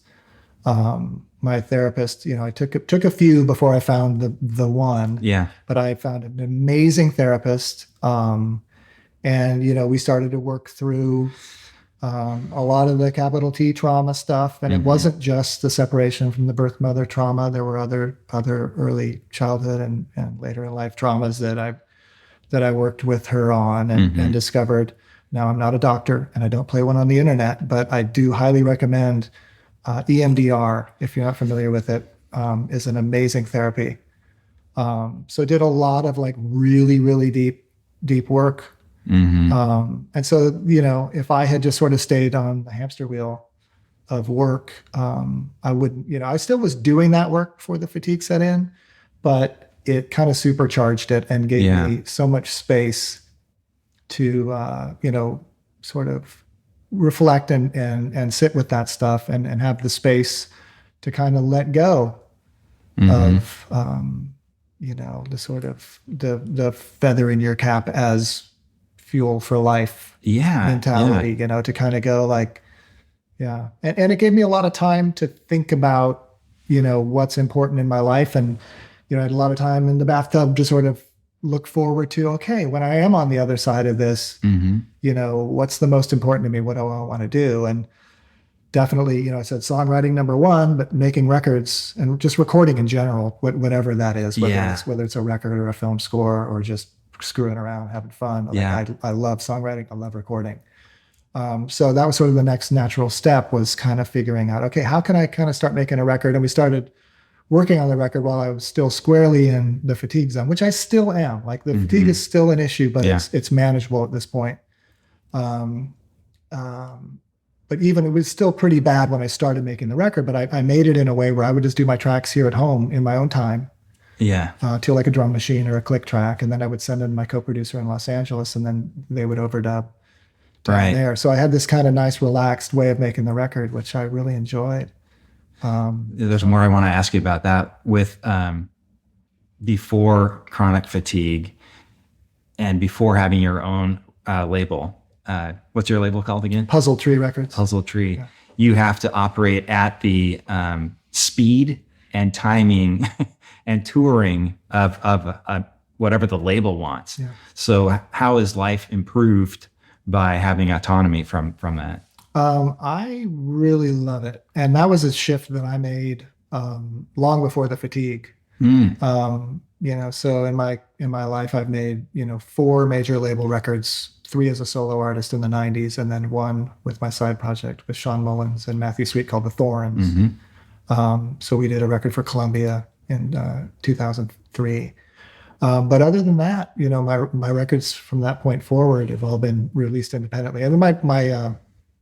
My therapist, I took a few before I found the one. Yeah. But I found an amazing therapist. And we started to work through a lot of the capital T trauma stuff. And it wasn't just the separation from the birth mother trauma. There were other early childhood and later in life traumas that I worked with her on and discovered. Now, I'm not a doctor and I don't play one on the internet, but I do highly recommend EMDR, if you're not familiar with it, is an amazing therapy. So did a lot of like really, really deep work. And so, if I had just sort of stayed on the hamster wheel of work, I wouldn't, I still was doing that work before the fatigue set in, but it kind of supercharged it and gave me so much space to, sort of reflect and sit with that stuff and have the space to kind of let go of, the sort of the feather in your cap as fuel for life mentality, to kind of go like, and it gave me a lot of time to think about, what's important in my life. And, I had a lot of time in the bathtub to sort of look forward to, okay, when I am on the other side of this, what's the most important to me? What do I want to do? And definitely, I said songwriting number one, but making records and just recording in general, whatever that is, whether it's a record or a film score or just screwing around, having fun. Like I love songwriting. I love recording. So that was sort of the next natural step, was kind of figuring out, okay, how can I kind of start making a record? And we started working on the record while I was still squarely in the fatigue zone, which I still am. Like the fatigue is still an issue, but it's manageable at this point. But even it was still pretty bad when I started making the record, but I made it in a way where I would just do my tracks here at home in my own time. To like a drum machine or a click track. And then I would send in my co-producer in Los Angeles and then they would overdub down there. So I had this kind of nice, relaxed way of making the record, which I really enjoyed. There's more I want to ask you about that with before chronic fatigue and before having your own label. What's your label called again? Puzzle Tree Records. Puzzle Tree. Yeah. You have to operate at the speed and timing and touring of whatever the label wants. Yeah. So how is life improved by having autonomy from that? I really love it. And that was a shift that I made long before the fatigue. So in my life, I've made, 4 major label records, 3 as a solo artist in the 90s, and then 1 with my side project with Sean Mullins and Matthew Sweet called The Thorns. So we did a record for Columbia in 2003. But other than that, my records from that point forward have all been released independently. And then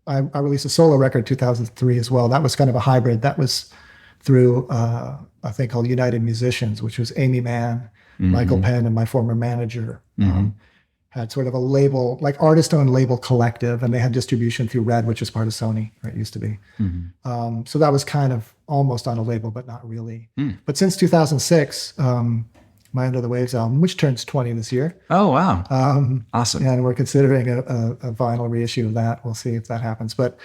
I released a solo record 2003 as well. That was kind of a hybrid. That was through a thing called United Musicians, which was Amy Mann, Michael Penn, and my former manager. Had sort of a label, like artist-owned label collective, and they had distribution through Red, which is part of Sony, or it used to be. So that was kind of almost on a label, but not really. But since 2006, my Under the Waves album, which turns 20 this year. Oh, wow. Awesome. And we're considering a vinyl reissue of that. We'll see if that happens. But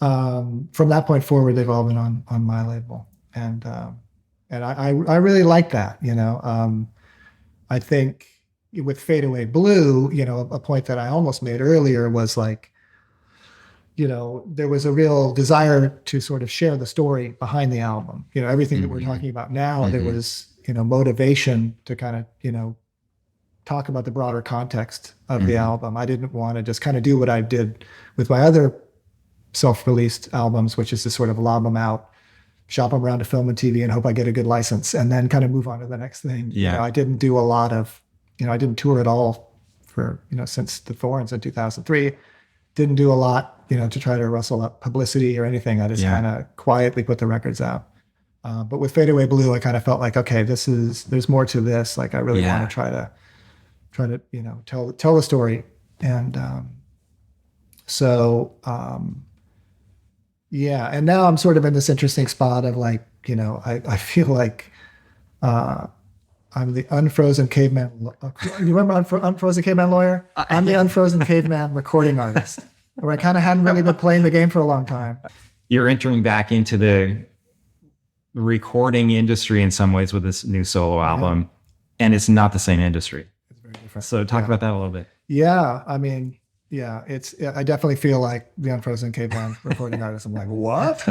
from that point forward, they've all been on my label. And I really like that, I think with Fade Away Blue, a point that I almost made earlier was like, there was a real desire to sort of share the story behind the album. Everything that we're talking about now, there was, motivation to kind of, talk about the broader context of the album. I didn't want to just kind of do what I did with my other self-released albums, which is to sort of lob them out, shop them around to film and TV and hope I get a good license and then kind of move on to the next thing. I didn't do a lot of, I didn't tour at all for, since The Thorns in 2003. Didn't do a lot, to try to rustle up publicity or anything. I just kind of quietly put the records out. But with Fade Away Blue, I kind of felt like, okay, there's more to this. Like I really want to try to, tell the story. And So, yeah. And now I'm sort of in this interesting spot of like, I feel like I'm the unfrozen caveman. You remember Unfrozen Caveman Lawyer? I'm the unfrozen caveman recording artist, where I kind of hadn't really been playing the game for a long time. You're entering back into the recording industry in some ways with this new solo album, and it's not the same industry. It's very different. So talk about that a little bit. Yeah, I mean, yeah, I definitely feel like the unfrozen caveman recording artist. I'm like, what?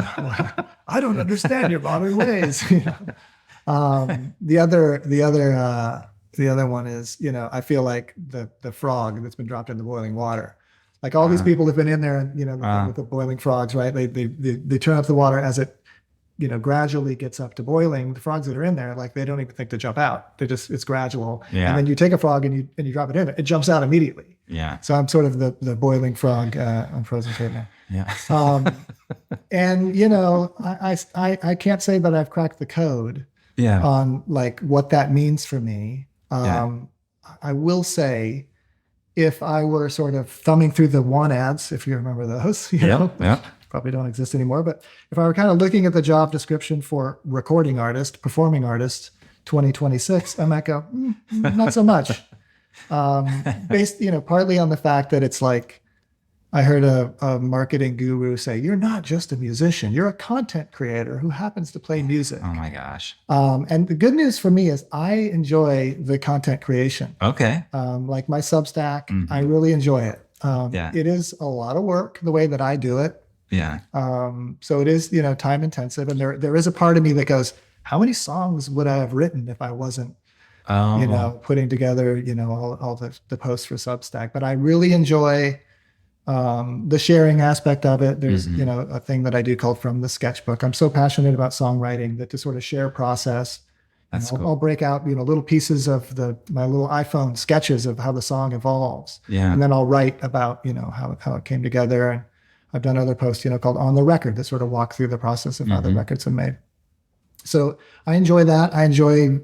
I don't understand your modern ways. The other one is, I feel like the frog that's been dropped in the boiling water. Like all these people have been in there, and with the boiling frogs, right? They turn up the water as it, gradually gets up to boiling. The frogs that are in there, like they don't even think to jump out. It's gradual. Yeah. And then you take a frog and you drop it in, it jumps out immediately. Yeah. So I'm sort of the boiling frog on Frozen Caveman. Yeah. And I can't say that I've cracked the code on like what that means for me. I will say, if I were sort of thumbing through the want ads, if you remember those, probably don't exist anymore. But if I were kind of looking at the job description for recording artist, performing artist, 2026, I might go, not so much. Based, partly on the fact that it's like, I heard a marketing guru say, you're not just a musician, you're a content creator who happens to play music. Oh my gosh. And the good news for me is I enjoy the content creation. Okay. Like my Substack, I really enjoy it. It is a lot of work the way that I do it. Yeah. So it is, time intensive. And there is a part of me that goes, how many songs would I have written if I wasn't, putting together, all the posts for Substack? But I really enjoy the sharing aspect of it. There's, a thing that I do called From the Sketchbook. I'm so passionate about songwriting that to sort of share process, I'll break out, little pieces of my little iPhone sketches of how the song evolves. Yeah. And then I'll write about, how it came together. And I've done other posts, called On the Record that sort of walk through the process of how the records are made. So I enjoy that. I enjoy,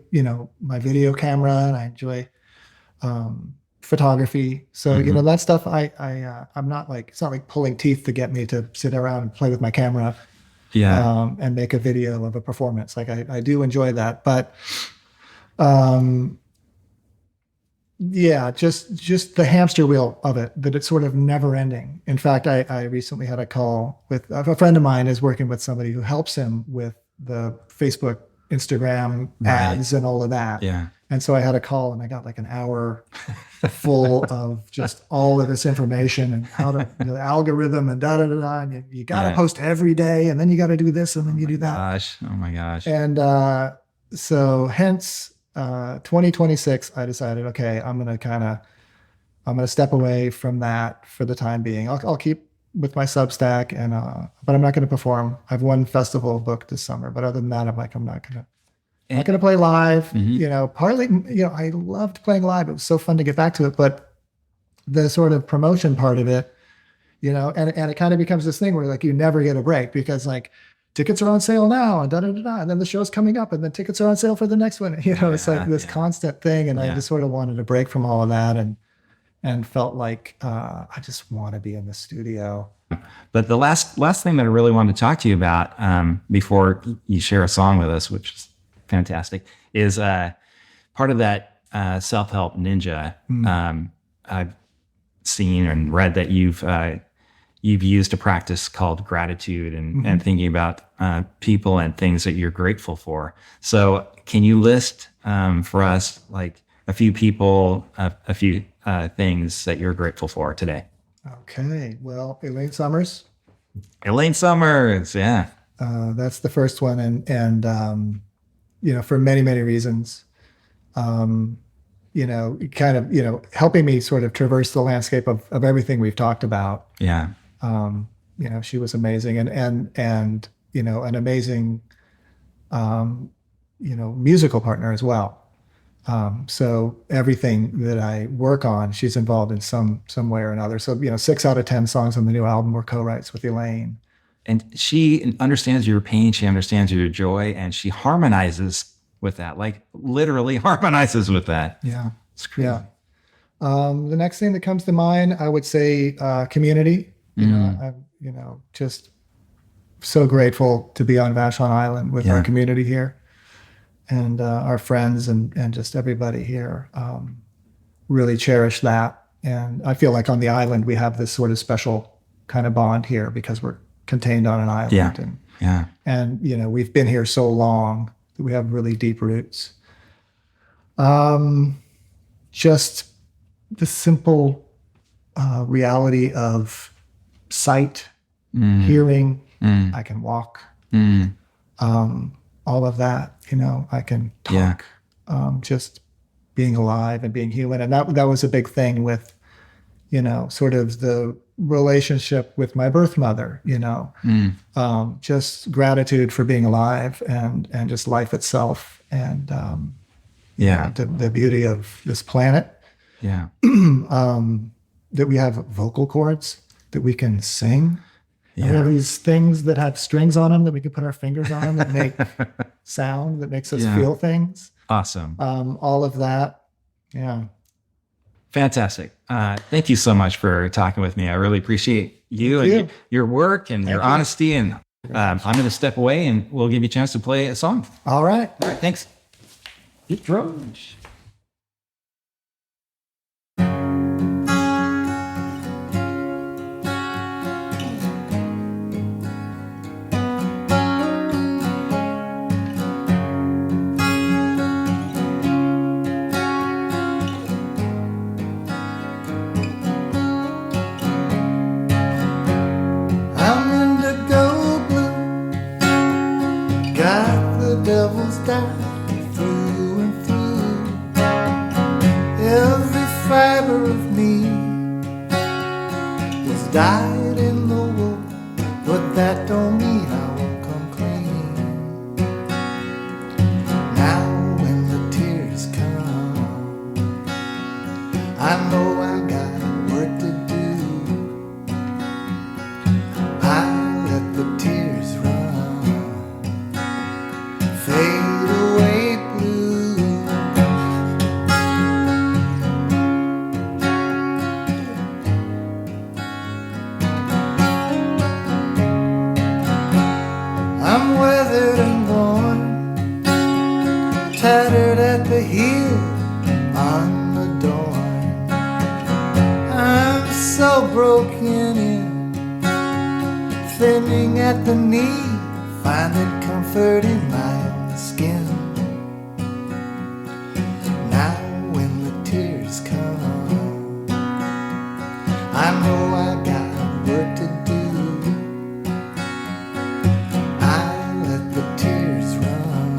my video camera, and I enjoy, photography. So, that stuff I'm not like, it's not like pulling teeth to get me to sit around and play with my camera and make a video of a performance. Like I do enjoy that, but just the hamster wheel of it, that it's sort of never ending. In fact, I recently had a call with a friend of mine is working with somebody who helps him with the Facebook, Instagram ads and all of that. Yeah. And so I had a call and I got like an hour full of just all of this information and how to, the algorithm and and you got to post every day, and then you got to do this, and then you do that. Oh my gosh. And so hence 2026, I decided, okay, I'm going to step away from that for the time being. I'll keep with my Substack, and but I'm not going to perform. I have one festival booked this summer, but other than that, I'm like, I'm not going to play live. Partly, I loved playing live. It was so fun to get back to it, but the sort of promotion part of it, and it kind of becomes this thing where like you never get a break, because like tickets are on sale now and and then the show's coming up and then tickets are on sale for the next one. It's like this constant thing. And I just sort of wanted a break from all of that, and felt like I just want to be in the studio. But the last thing that I really wanted to talk to you about before you share a song with us, which is fantastic, is part of that self-help ninja. I've seen and read that you've used a practice called gratitude and thinking about people and things that you're grateful for. So can you list for us like a few people, a few things that you're grateful for today? Okay. Well, Elaine Summers. Yeah. That's the first one. And for many, many reasons, kind of, helping me sort of traverse the landscape of everything we've talked about. Yeah. She was amazing and an amazing, musical partner as well. So everything that I work on, she's involved in some way or another. So, 6 out of 10 songs on the new album were co-writes with Elaine. And she understands your pain, she understands your joy, and she harmonizes with that, like literally harmonizes with that. Yeah. It's crazy. Yeah. The next thing that comes to mind, I would say Community You know, I'm, you know, just so grateful to be on Vashon Island with our community here, and our friends and just everybody here. Really cherish that, and I feel like on the island we have this sort of special kind of bond here because we're contained on an island, and you know, we've been here so long that we have really deep roots. Just the simple reality of sight, hearing, I can walk, all of that, you know, I can talk, just being alive and being human. And that was a big thing with, you know, sort of the relationship with my birth mother, you know, just gratitude for being alive and just life itself. And, you know, the beauty of this planet, that we have vocal cords, that we can sing. And we have these things that have strings on them that we can put our fingers on that make sound, that makes us feel things. Awesome. All of that. Yeah. Fantastic. Thank you so much for talking with me. I really appreciate you and your work and your honesty. And I'm going to step away and we'll give you a chance to play a song. All right. All right. Thanks. Pete Droge. I'm indigo blue, got the devil's dye through and through. Every fiber of me was dyed in the wool, but that don't mean I won't come clean. Now when the tears come, I know I got work to do. I let the tears run, fade away blue. I'm weathered and worn, tattered at the heel, unadorned. I'm so broken in, thinning at the knee, finding comfort in my own skin. Now when the tears come, I know I got work to do. I let the tears run,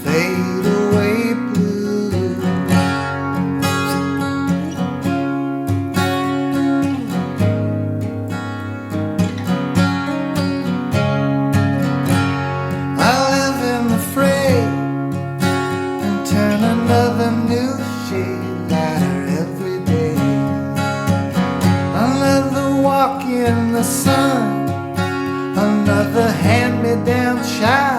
fade away blue. I live in the fray and turn another new shade lighter every day. Another walk in the sun, another hand-me-down child.